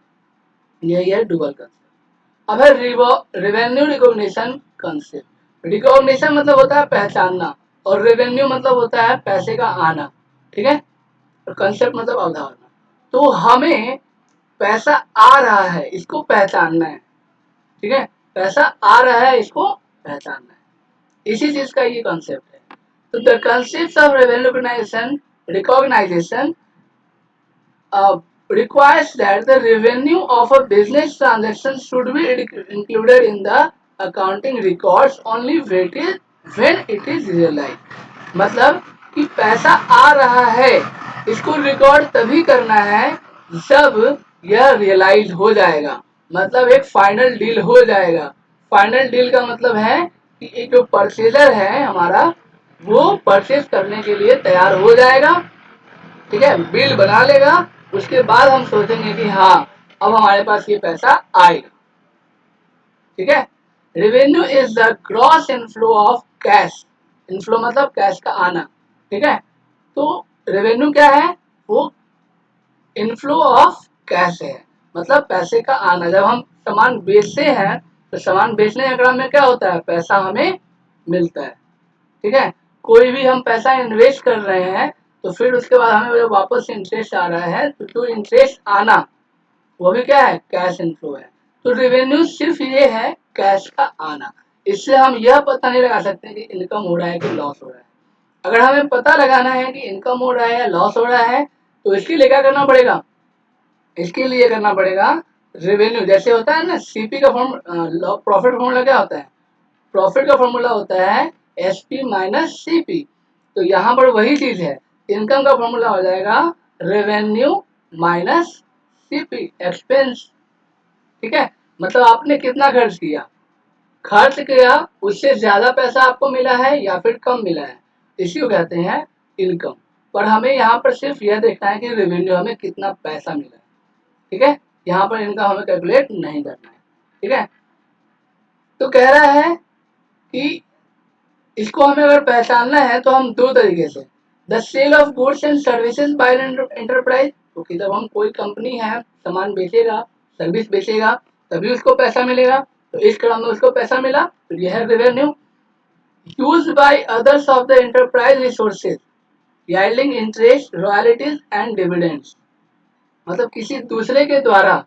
यही है डुअल कंसेप्ट। अब है रिवेन्यू रिकॉग्निशन कंसेप्ट। रिकॉग्निशन मतलब होता है पहचानना, और रेवेन्यू मतलब होता है पैसे का आना, ठीक है। और कंसेप्ट मतलब अवधारणा। तो हमें पैसा आ रहा है, इसको पहचानना है, ठीक है। पैसा आ रहा है, इसको पहचानना है, इसी चीज का ये कॉन्सेप्ट है। तो the concept of revenue recognisation requires that the revenue of a business transaction should be included in the accounting records only when it is realized. मतलब कि पैसा आ रहा है, इसको रिकॉर्ड तभी करना है जब यह रियलाइज हो जाएगा, मतलब एक फाइनल डील हो जाएगा। फाइनल डील का मतलब है कि एक जो परचेजर है हमारा, वो परचेज करने के लिए तैयार हो जाएगा, ठीक है, बिल बना लेगा। उसके बाद हम सोचेंगे कि हाँ अब हमारे पास ये पैसा आएगा, ठीक है। Revenue is the gross inflow of cash. Inflow मतलब कैश का आना, ठीक है। तो रेवेन्यू क्या है, वो इनफ्लो ऑफ कैश है, मतलब पैसे का आना। जब हम सामान बेचते हैं तो सामान बेचने के क्रम में क्या होता है, पैसा हमें मिलता है, ठीक है। कोई भी हम पैसा इन्वेस्ट कर रहे हैं तो फिर उसके बाद हमें जब वापस इंटरेस्ट आ रहा है तो जो इंटरेस्ट आना वो भी क्या है, कैश इनफ्लो है। तो रेवेन्यू सिर्फ ये है कैश का आना। इससे हम यह पता नहीं लगा सकते कि इनकम हो रहा है कि लॉस हो रहा है। अगर हमें पता लगाना है कि इनकम हो रहा है या लॉस हो रहा है तो इसके लिए क्या करना पड़ेगा, इसके लिए करना पड़ेगा रेवेन्यू। जैसे होता है ना सीपी का फॉर्म, प्रॉफिट फॉर्मूला क्या होता है, प्रॉफिट का फॉर्मूला होता है एसपी माइनस सीपी। तो यहाँ पर वही चीज है, इनकम का फॉर्मूला हो जाएगा रेवेन्यू माइनस सीपी एक्सपेंस, ठीक है। मतलब आपने कितना खर्च किया, खर्च किया उससे ज्यादा पैसा आपको मिला है या फिर कम मिला है, इसी को कहते हैं इनकम। पर हमें यहाँ पर सिर्फ यह देखना है कि रेवेन्यू हमें कितना पैसा मिला है, ठीक है। यहाँ पर इनकम हमें कैलकुलेट नहीं करना है, ठीक है। तो कह रहा है कि इसको हमें अगर पहचानना है तो हम दो तरीके से, the sale of goods and services by enterprise, क्योंकि जब हम कोई कंपनी है सामान बेचेगा सर्विस बेचेगा तभी उसको पैसा मिलेगा, तो इस क्रम में उसको पैसा मिला तो यह है revenue. Use by others of the enterprise resources yielding interest royalties and dividends, मतलब किसी दूसरे के द्वारा,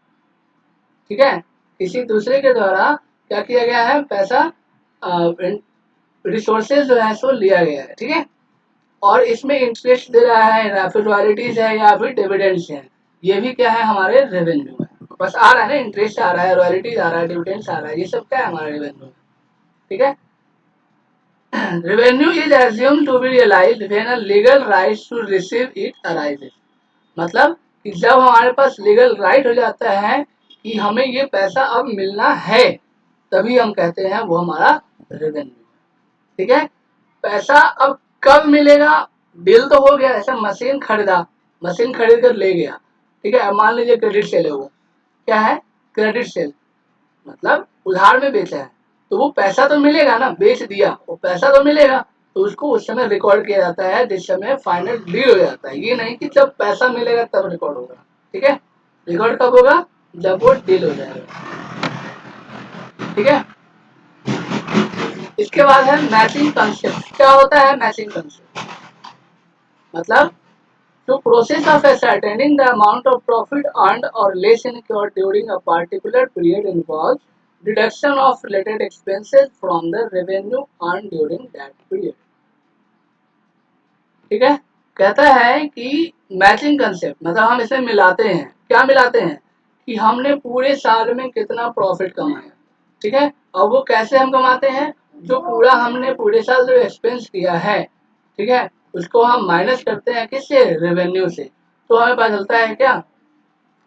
ठीक है, किसी दूसरे के द्वारा क्या किया गया है, पैसा रिसोर्सेज जो है सो लिया गया है, ठीक है। और इसमें इंटरेस्ट दे रहा है या फिर रॉयल्टीज है या फिर डिविडेंड्स है, ये भी क्या है हमारे रेवेन्यू है। बस आ रहा है ना, इंटरेस्ट आ रहा है, रॉयल्टीज आ रहा है, डिविडेंड्स आ रहा है, ये सब क्या है हमारा रेवेन्यू, ठीक है। Revenue is assume to be realised when a legal right to receive it arises, मतलब कि जब हमारे पास लीगल राइट हो जाता है कि हमें ये पैसा अब मिलना है, तभी हम कहते हैं वो हमारा रेवेन्यू, ठीक है। पैसा अब कब मिलेगा, बिल तो हो गया, ऐसा मशीन खरीदा, मशीन खरीद कर ले गया, ठीक है। अब मान लीजिए क्रेडिट सेल है, वो क्या है, क्रेडिट सेल, मतलब उधार में बेचा है, तो वो पैसा तो मिलेगा ना, बेच दिया वो पैसा तो मिलेगा, तो उसको उस समय रिकॉर्ड किया जाता है जिस समय फाइनल डील हो जाता है। ये नहीं कि जब पैसा मिलेगा तब रिकॉर्ड होगा, ठीक है। रिकॉर्ड कब होगा, जब वो डील हो जाएगा, ठीक है। इसके बाद है मैचिंग कंसेप्ट। क्या होता है मैचिंग कंसेप्ट, मतलब to process of ascertaining the amount of profit earned or less incurred during a particular period involves deduction of related expenses from the revenue earned during that period, ठीक है। कहता है कि matching concept मतलब हम इसे मिलाते हैं, क्या मिलाते हैं कि हमने पूरे साल में कितना प्रॉफिट कमाया, ठीक है। और वो कैसे हम कमाते हैं, जो पूरा हमने पूरे साल जो एक्सपेंस किया है, ठीक है, उसको हम माइनस करते हैं किससे, रेवेन्यू से। तो हमें पता चलता है क्या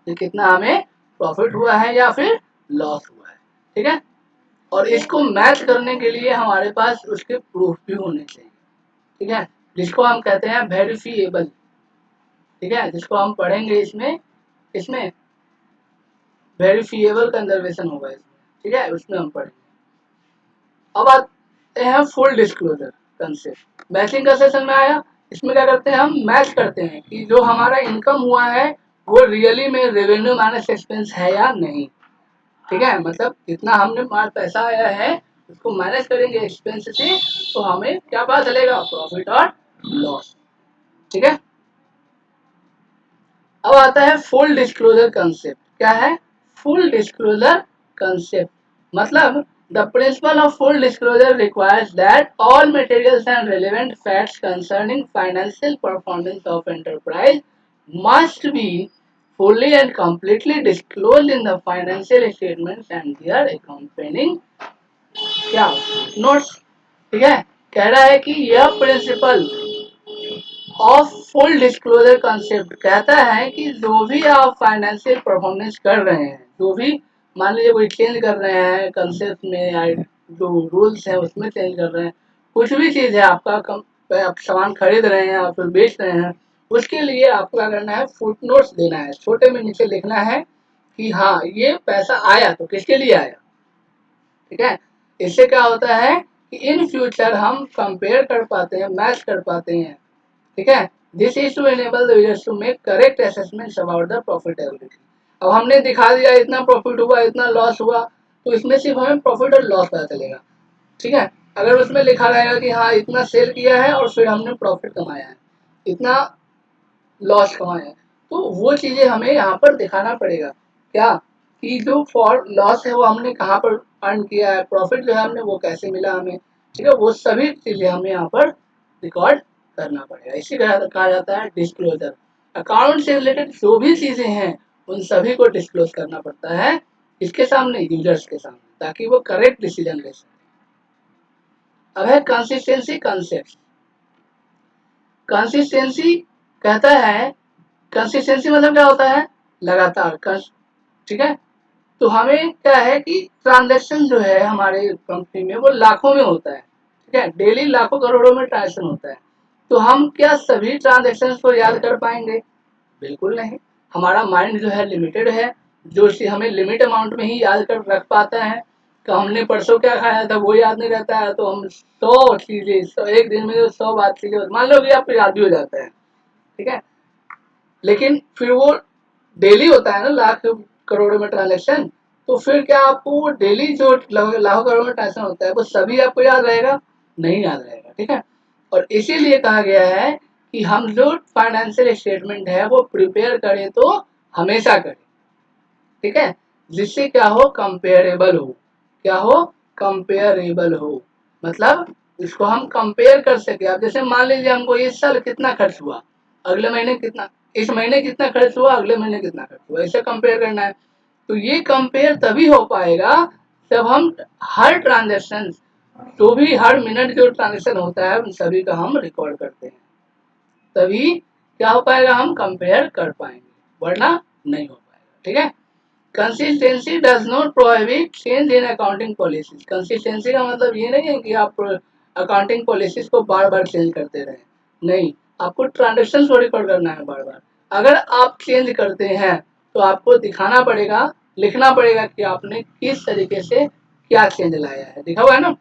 कि कितना हमें प्रॉफिट हुआ है या फिर लॉस हुआ है, ठीक है। और इसको मैच करने के लिए हमारे पास उसके प्रूफ भी होने चाहिए, ठीक है, जिसको हम कहते हैं वेरिफिएबल, ठीक है, जिसको हम पढ़ेंगे इसमें, इसमें वेरिफिएबल कंजर्वेशन होगा इसमें, ठीक है, उसमें हम पढ़ेंगे। अब आते हैं फुल डिस्क्लोजर कंसेप्ट। मैचिंग का सेशन में आया, इसमें क्या करते हैं, हम मैच करते हैं कि जो हमारा इनकम हुआ है वो रियली में रेवेन्यू माइनस एक्सपेंस है या नहीं, ठीक है। मतलब जितना हमने पैसा आया है उसको माइनस करेंगे एक्सपेंस से, तो हमें क्या पता चलेगा, प्रॉफिट और लॉस। ठीक है, अब आता है फुल डिस्क्लोजर कंसेप्ट। क्या है, फुल डिस्क्लोजर कंसेप्ट मतलब the principle of full disclosure requires that all materials and relevant facts concerning financial performance of enterprise must be fully and completely disclosed in the financial statements and their accompanying क्या notes. ठीक है, कह रहा है कि यह principle of full disclosure concept कहता है कि जो भी आप फाइनेंशियल परफॉर्मेंस कर रहे हैं, जो भी मान लीजिए कोई चेंज कर रहे हैं कंसेप्ट में या जो रूल्स है उसमें चेंज कर रहे हैं, कुछ भी चीज़ है आपका आप सामान खरीद रहे हैं आप फिर बेच रहे हैं, उसके लिए आपको क्या करना है, फुटनोट्स देना है, छोटे में नीचे लिखना है कि हाँ ये पैसा आया तो किसके लिए आया। ठीक है, इससे क्या होता है कि इन फ्यूचर हम कंपेयर कर पाते हैं, मैच कर पाते हैं। ठीक है, this is to enable the users to make correct assessment about the profitability. अब हमने दिखा दिया इतना प्रॉफिट हुआ इतना लॉस हुआ, तो इसमें सिर्फ हमें प्रॉफिट और लॉस पता चलेगा। ठीक है, अगर उसमें लिखा रहेगा कि हाँ इतना सेल किया है और फिर हमने प्रॉफिट कमाया है, इतना लॉस कमाया है, तो वो चीजें हमें यहाँ पर दिखाना पड़ेगा। क्या कि जो फॉर लॉस है वो हमने कहाँ पर अर्न किया है, प्रॉफिट जो है हमने वो कैसे मिला हमें। ठीक है, वो सभी चीजें हमें यहाँ पर रिकॉर्ड करना पड़ेगा, इसी कहा जाता है डिस्क्लोजर। अकाउंट से रिलेटेड जो भी चीजें हैं उन सभी को डिस्क्लोज करना पड़ता है इसके सामने, यूजर्स के सामने, ताकि वो करेक्ट डिसीजन ले सके। अब है कंसिस्टेंसी कंसेप्ट। कंसिस्टेंसी कहता है, कंसिस्टेंसी मतलब क्या होता है, लगातार। ठीक है, तो हमें क्या है कि ट्रांजैक्शन जो है हमारे कंपनी में वो लाखों में होता है। ठीक है, डेली लाखों करोड़ों में ट्रांजेक्शन होता है, तो हम क्या सभी ट्रांजेक्शन को याद कर पाएंगे, बिल्कुल नहीं। हमारा माइंड जो है लिमिटेड है, जो हमें लिमिट अमाउंट में ही याद कर रख पाता है। तो हमने परसों क्या खाया था वो याद नहीं रहता है, तो हम 100 चीजें एक दिन में जो 100 बात चीजें मान लो कि आपको याद भी हो जाता है। ठीक है, लेकिन फिर वो डेली होता है ना, लाख करोड़ों में ट्रांजेक्शन, तो फिर क्या आपको वो डेली जो लाखों करोड़ों में ट्रांजेक्शन होता है वो सभी आपको याद रहेगा, नहीं याद रहेगा। ठीक है, और इसीलिए कहा गया है कि हम जो फाइनेंशियल स्टेटमेंट है वो प्रिपेयर करें तो हमेशा करें। ठीक है, जिससे क्या हो, कंपेयरेबल हो। क्या हो, कंपेयरेबल हो, मतलब इसको हम कंपेयर कर सके। अब जैसे मान लीजिए हमको इस साल कितना खर्च हुआ, अगले महीने कितना, इस महीने कितना खर्च हुआ अगले महीने कितना खर्च हुआ, ऐसे कंपेयर करना है। तो ये कंपेयर तभी हो पाएगा जब हम हर ट्रांजेक्शन, जो भी हर मिनट जो ट्रांजेक्शन होता है उन सभी का हम रिकॉर्ड करते हैं, तभी क्या हो पाएगा, हम कंपेयर कर पाएंगे, वरना नहीं हो पाएगा। ठीक है, consistency does not prohibit change in accounting policies. Consistency का मतलब ये नहीं है कि आप अकाउंटिंग पॉलिसीज को बार बार चेंज करते रहें, नहीं, आपको ट्रांजेक्शन को रिकॉर्ड करना है बार बार। अगर आप चेंज करते हैं तो आपको दिखाना पड़ेगा, लिखना पड़ेगा कि आपने किस तरीके से क्या चेंज लाया है, लिखा हुआ है ना।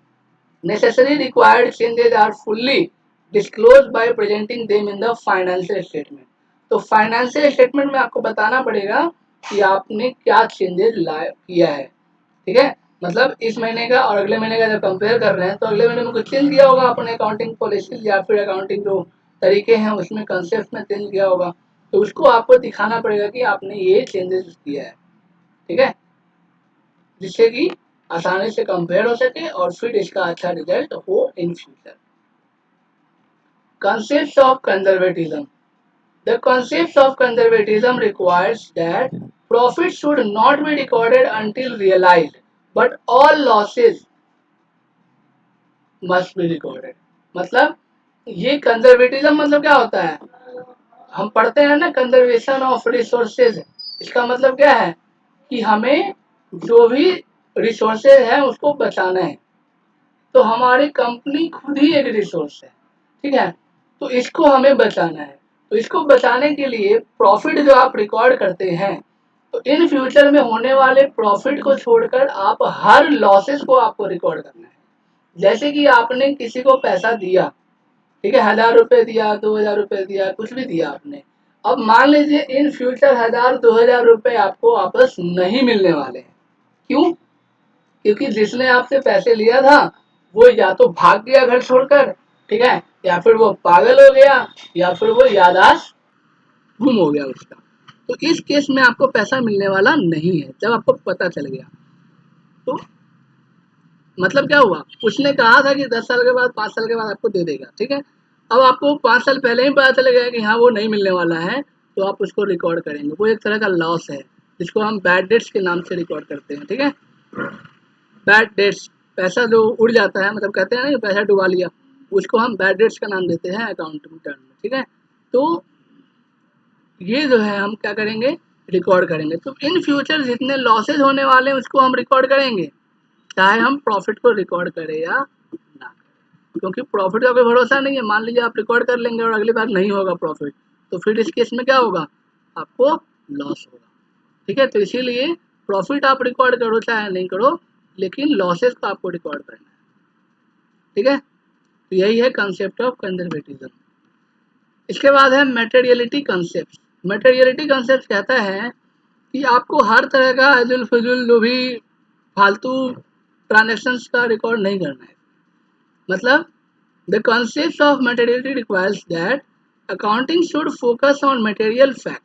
Necessary required changes are fully disclosed by presenting them in the financial statement। तो फाइनेंशियल स्टेटमेंट में आपको बताना पड़ेगा कि आपने क्या चेंजेस किया है। ठीक है, मतलब इस महीने का और अगले महीने का जब कंपेयर कर रहे हैं तो अगले महीने में कुछ चेंज किया होगा अपने अकाउंटिंग पॉलिसी या फिर अकाउंटिंग जो तरीके हैं उसमें कंसेप्ट में चेंज किया होगा, तो उसको आपको दिखाना पड़ेगा कि आपने ये चेंजेस किया है। ठीक है, जिससे कि आसानी से कंपेयर हो सके और फिर इसका अच्छा रिजल्ट हो in future. Concepts of conservatism. The concept of conservatism requires that profit should not be recorded until realized, but all losses must be recorded। मतलब ये कंजर्वेटिज्म मतलब क्या होता है, हम पढ़ते हैं ना कंजर्वेशन ऑफ रिसोर्सेज, इसका मतलब क्या है कि हमें जो भी रिसोर्सेज है उसको बचाना है। तो हमारी कंपनी खुद ही एक रिसोर्स है। ठीक है, तो इसको हमें बचाना है, तो इसको बचाने के लिए प्रॉफिट जो आप रिकॉर्ड करते हैं, तो इन फ्यूचर में होने वाले प्रॉफिट को छोड़कर आप हर लॉसेस को आपको रिकॉर्ड करना है। जैसे कि आपने किसी को पैसा दिया, ठीक है, 1000 रुपये दिया, 2000 रुपये दिया, कुछ भी दिया आपने, अब मान लीजिए इन फ्यूचर 1000 2000 रुपये आपको वापस नहीं मिलने वाले हैं। क्यों? क्योंकि जिसने आपसे पैसे लिया था वो या तो भाग गया घर छोड़कर, ठीक है, या फिर वो पागल हो गया, या फिर वो याददाश्त गुम हो गया उसका। तो इस केस में आपको पैसा मिलने वाला नहीं है जब आपको पता चल गया। तो मतलब क्या हुआ, उसने कहा था कि 10 साल के बाद 5 साल के बाद आपको दे देगा, ठीक है। अब आपको 5 साल पहले ही पता चल गया कि हाँ वो नहीं मिलने वाला है, तो आप उसको रिकॉर्ड करेंगे। वो एक तरह का लॉस है जिसको हम बैड डेट्स के नाम से रिकॉर्ड करते हैं, ठीक है। बैड डेट्स, पैसा जो उड़ जाता है, मतलब कहते हैं ना कि पैसा डुबा लिया, उसको हम बैड डेट्स का नाम देते हैं अकाउंटिंग टर्म में, ठीक है। तो ये जो है हम क्या करेंगे, रिकॉर्ड करेंगे। तो इन फ्यूचर जितने लॉसेज होने वाले हैं उसको हम रिकॉर्ड करेंगे, चाहे हम प्रॉफिट को रिकॉर्ड करें या ना, क्योंकि प्रॉफिट का कोई भरोसा नहीं है। मान लीजिए आप रिकॉर्ड कर लेंगे और अगली बार नहीं होगा प्रॉफिट, तो फिर इस केस में क्या होगा, आपको लॉस होगा, ठीक है। तो इसीलिए प्रॉफिट आप रिकॉर्ड करो चाहे नहीं करो, लेकिन लॉसेस को आपको रिकॉर्ड करना है, ठीक है। तो यही है कंसेप्ट ऑफ कंजर्वेटिज्म। इसके बाद है मटेरियलिटी कंसेप्ट। मटेरियलिटी कंसेप्ट कहता है कि आपको हर तरह का अजुल फजुल जो भी फालतू ट्रांजेक्शन्स का रिकॉर्ड नहीं करना है। मतलब the concept of materiality requires that accounting should focus on material fact।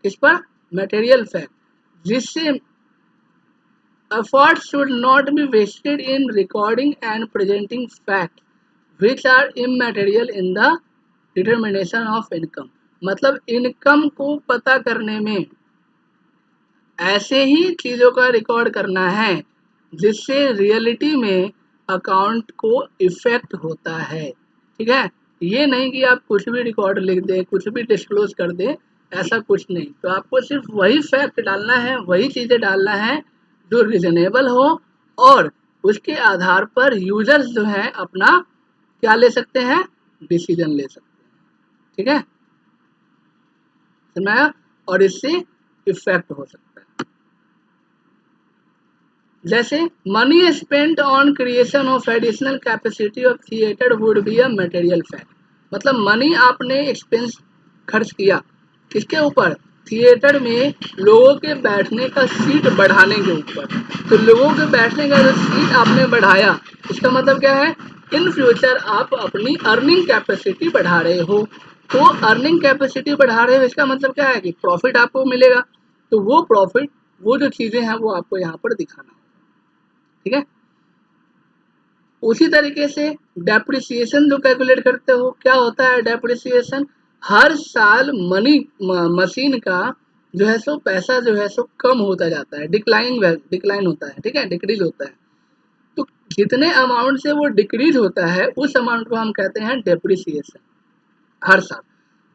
किस पर, material fact, जिससे efforts should not be wasted in recording and presenting facts which are immaterial in the determination of income। मतलब income को पता करने में ऐसे ही चीज़ों का रिकॉर्ड करना है जिससे रियलिटी में अकाउंट को इफेक्ट होता है, ठीक है। ये नहीं कि आप कुछ भी रिकॉर्ड लिख दें, कुछ भी डिस्क्लोज कर दें, ऐसा कुछ नहीं। तो आपको सिर्फ वही फैक्ट डालना है, वही चीज़ें डालना है जो रिजनेबल हो, और उसके आधार पर यूजर्स जो हैं अपना क्या ले सकते हैं, डिसीजन ले सकते हैं, ठीक है, समझाया। और इससे इफेक्ट हो सकता है। जैसे money spent on creation of additional capacity of theatre would be a material fact. मतलब मनी आपने एक्सपेंस खर्च किया किसके ऊपर, थिएटर में लोगों के बैठने का सीट बढ़ाने के ऊपर। तो लोगों के बैठने का जो सीट आपने बढ़ाया, इसका मतलब क्या है, इन फ्यूचर आप अपनी अर्निंग कैपेसिटी बढ़ा रहे हो। तो अर्निंग कैपेसिटी बढ़ा रहे हो इसका मतलब क्या है कि प्रॉफिट आपको मिलेगा। तो वो प्रॉफिट, वो जो चीज़ें हैं वो आपको यहाँ पर दिखाना, ठीक है। उसी तरीके से डेप्रिसिएशन जो कैलकुलेट करते हो, क्या होता है डेप्रिसिएशन, हर साल मशीन का जो है सो पैसा जो है सो कम होता जाता है, डिक्लाइन होता है, ठीक है, डिक्रीज होता है। तो जितने अमाउंट से वो डिक्रीज होता है उस अमाउंट को हम कहते हैं डेप्रिसिएशन, हर साल।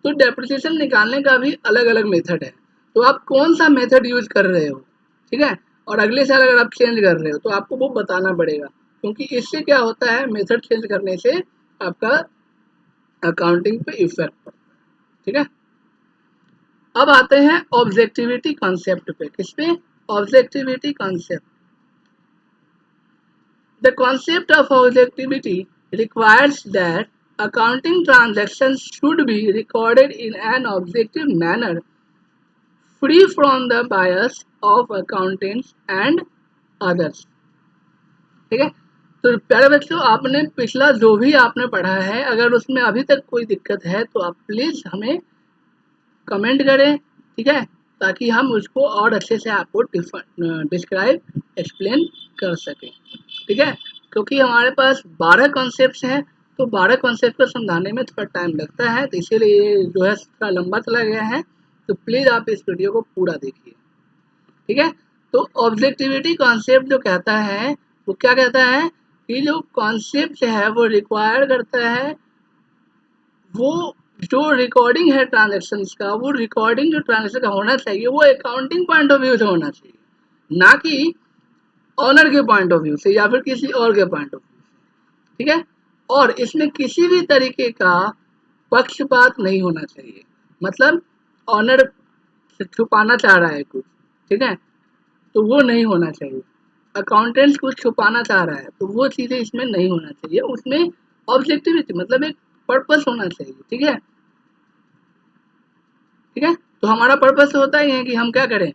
तो डेप्रिसिएशन निकालने का भी अलग अलग मेथड है। तो आप कौन सा मेथड यूज कर रहे हो, ठीक है, और अगले साल अगर आप चेंज कर रहे हो तो आपको वो बताना पड़ेगा, क्योंकि इससे क्या होता है, मेथड चेंज करने से आपका अकाउंटिंग पे इफेक्ट पड़ता है, ठीक है। अब आते हैं ऑब्जेक्टिविटी कॉन्सेप्ट पे। किस पे, objectivity concept. The concept of objectivity requires that accounting transactions should be recorded in an objective manner, free from the bias of accountants and others, ठीक है। तो प्यारे बच्चों, आपने पिछला जो भी आपने पढ़ा है, अगर उसमें अभी तक कोई दिक्कत है तो आप प्लीज़ हमें कमेंट करें, ठीक है, ताकि हम उसको और अच्छे से आपको डिस्क्राइब एक्सप्लेन कर सकें, ठीक है। क्योंकि हमारे पास 12 कॉन्सेप्ट्स हैं, तो 12 कॉन्सेप्ट को समझाने में थोड़ा टाइम लगता है, तो इसीलिए जो है थोड़ा लंबा चला गया है। तो प्लीज़ आप इस वीडियो को पूरा देखिए, ठीक है। तो ऑब्जेक्टिविटी कॉन्सेप्ट जो कहता है वो क्या कहता है कि जो कॉन्सेप्ट है वो रिक्वायर करता है, वो जो रिकॉर्डिंग है ट्रांजेक्शन्स का, वो रिकॉर्डिंग जो ट्रांजेक्शन का होना चाहिए वो अकाउंटिंग पॉइंट ऑफ व्यू से होना चाहिए, ना कि ऑनर के पॉइंट ऑफ व्यू से या फिर किसी और के पॉइंट ऑफ व्यू से, ठीक है। और इसमें किसी भी तरीके का पक्षपात नहीं होना चाहिए। मतलब ऑनर छुपाना चाह रहा है कुछ, ठीक है, तो वो नहीं होना चाहिए। अकाउंटेंट कुछ छुपाना चाह रहा है तो वो चीज़ें इसमें नहीं होना चाहिए। उसमें ऑब्जेक्टिविटी मतलब एक पर्पस होना चाहिए, ठीक है, ठीक है। तो हमारा पर्पस होता ही है कि हम क्या करें,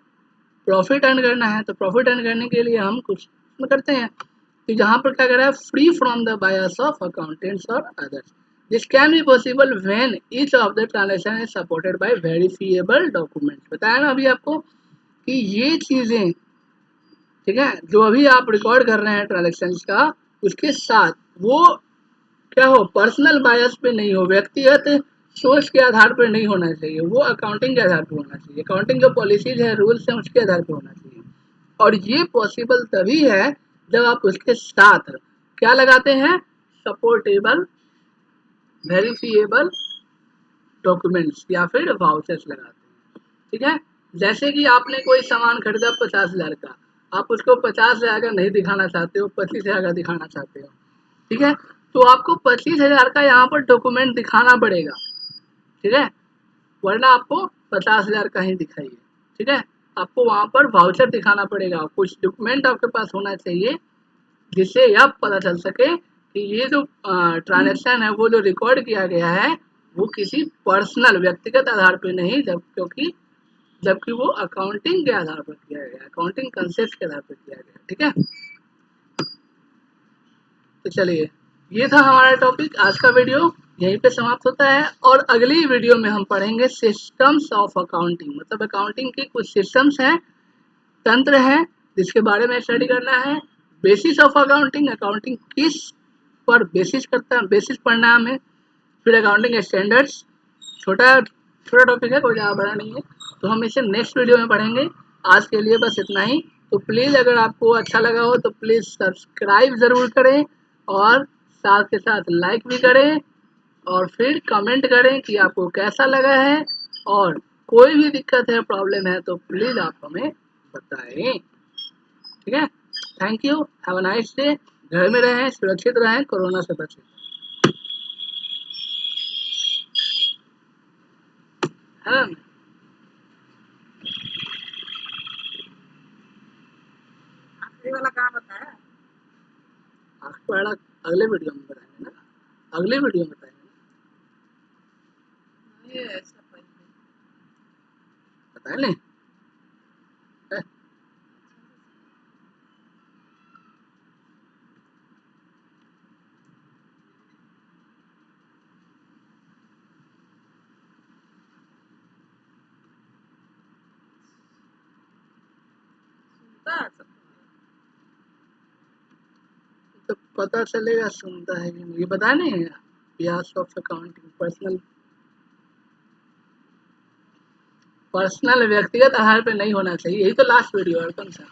प्रॉफिट अर्न करना है। तो प्रॉफिट अर्न करने के लिए हम कुछ में करते हैं, तो यहाँ पर क्या कर रहा है, free from the bias of accountants और others, this can be possible when each of the transaction is supported by verifiable documents. बताया ना अभी आपको कि ये चीजें, ठीक है, जो अभी आप रिकॉर्ड कर रहे हैं ट्रांजेक्शन का, उसके साथ वो क्या हो, पर्सनल बायस पे नहीं हो, व्यक्तिगत सोच के आधार पर नहीं होना चाहिए, वो अकाउंटिंग के आधार पर होना चाहिए, अकाउंटिंग जो पॉलिसीज है, रूल्स हैं, उसके आधार पर होना चाहिए। और ये पॉसिबल तभी है जब आप उसके साथ क्या लगाते हैं, सपोर्टेबल वेरिफिएबल डॉक्यूमेंट्स या फिर वाउचर्स लगाते हैं। ठीक है, जैसे कि आपने कोई सामान खरीदा 50,000 का, आप उसको 50,000 का नहीं दिखाना चाहते हो, 25,000 का दिखाना चाहते हो, ठीक है, तो आपको 25,000 का यहाँ पर डॉक्यूमेंट दिखाना पड़ेगा, ठीक है, वरना आपको 50,000 का ही दिखाइए। ठीक है, आपको वहाँ पर वाउचर दिखाना पड़ेगा, कुछ डॉक्यूमेंट आपके पास होना चाहिए जिससे यह पता चल सके कि ये जो ट्रांजैक्शन है, वो जो रिकॉर्ड किया गया है, वो किसी पर्सनल व्यक्तिगत आधार पर नहीं, जबकि वो अकाउंटिंग के आधार पर किया गया, अकाउंटिंग कंसेप्ट के आधार पर किया गया। ठीक है, तो चलिए, ये था हमारा टॉपिक। आज का वीडियो यहीं पे समाप्त होता है, और अगली वीडियो में हम पढ़ेंगे सिस्टम्स ऑफ अकाउंटिंग, मतलब अकाउंटिंग के कुछ सिस्टम्स हैं, तंत्र हैं, जिसके बारे में स्टडी करना है। बेसिस ऑफ अकाउंटिंग, अकाउंटिंग किस पर बेसिस करता है, बेसिस पढ़ना है हमें। फिर अकाउंटिंग स्टैंडर्ड्स, छोटा छोटा टॉपिक है, कोई ज़्यादा बड़ा नहीं है, तो हम इसे नेक्स्ट वीडियो में पढ़ेंगे। आज के लिए बस इतना ही। तो प्लीज़ अगर आपको अच्छा लगा हो तो प्लीज़ सब्सक्राइब ज़रूर करें, और साथ के साथ लाइक भी करें, और फिर कमेंट करें कि आपको कैसा लगा है, और कोई भी दिक्कत है, प्रॉब्लम है, तो प्लीज़ आप हमें बताएं। ठीक है, thank you, have a nice day. घर में रहें, सुरक्षित रहें, कोरोना से बचें। है ना, आखिरी वाला काम बताया, आखिरी वाला अगले वीडियो में बताएंगे ना, अगले वीडियो में बताएंगे ना, ये ऐसा बताए नहीं है? तो पता चलेगा सुनता है कि नहीं, ये बता नहीं है, बिहाफ ऑफ अकाउंटिंग पर्सनल व्यक्तिगत आधार पे नहीं होना चाहिए, यही तो लास्ट वीडियो है, कौन सा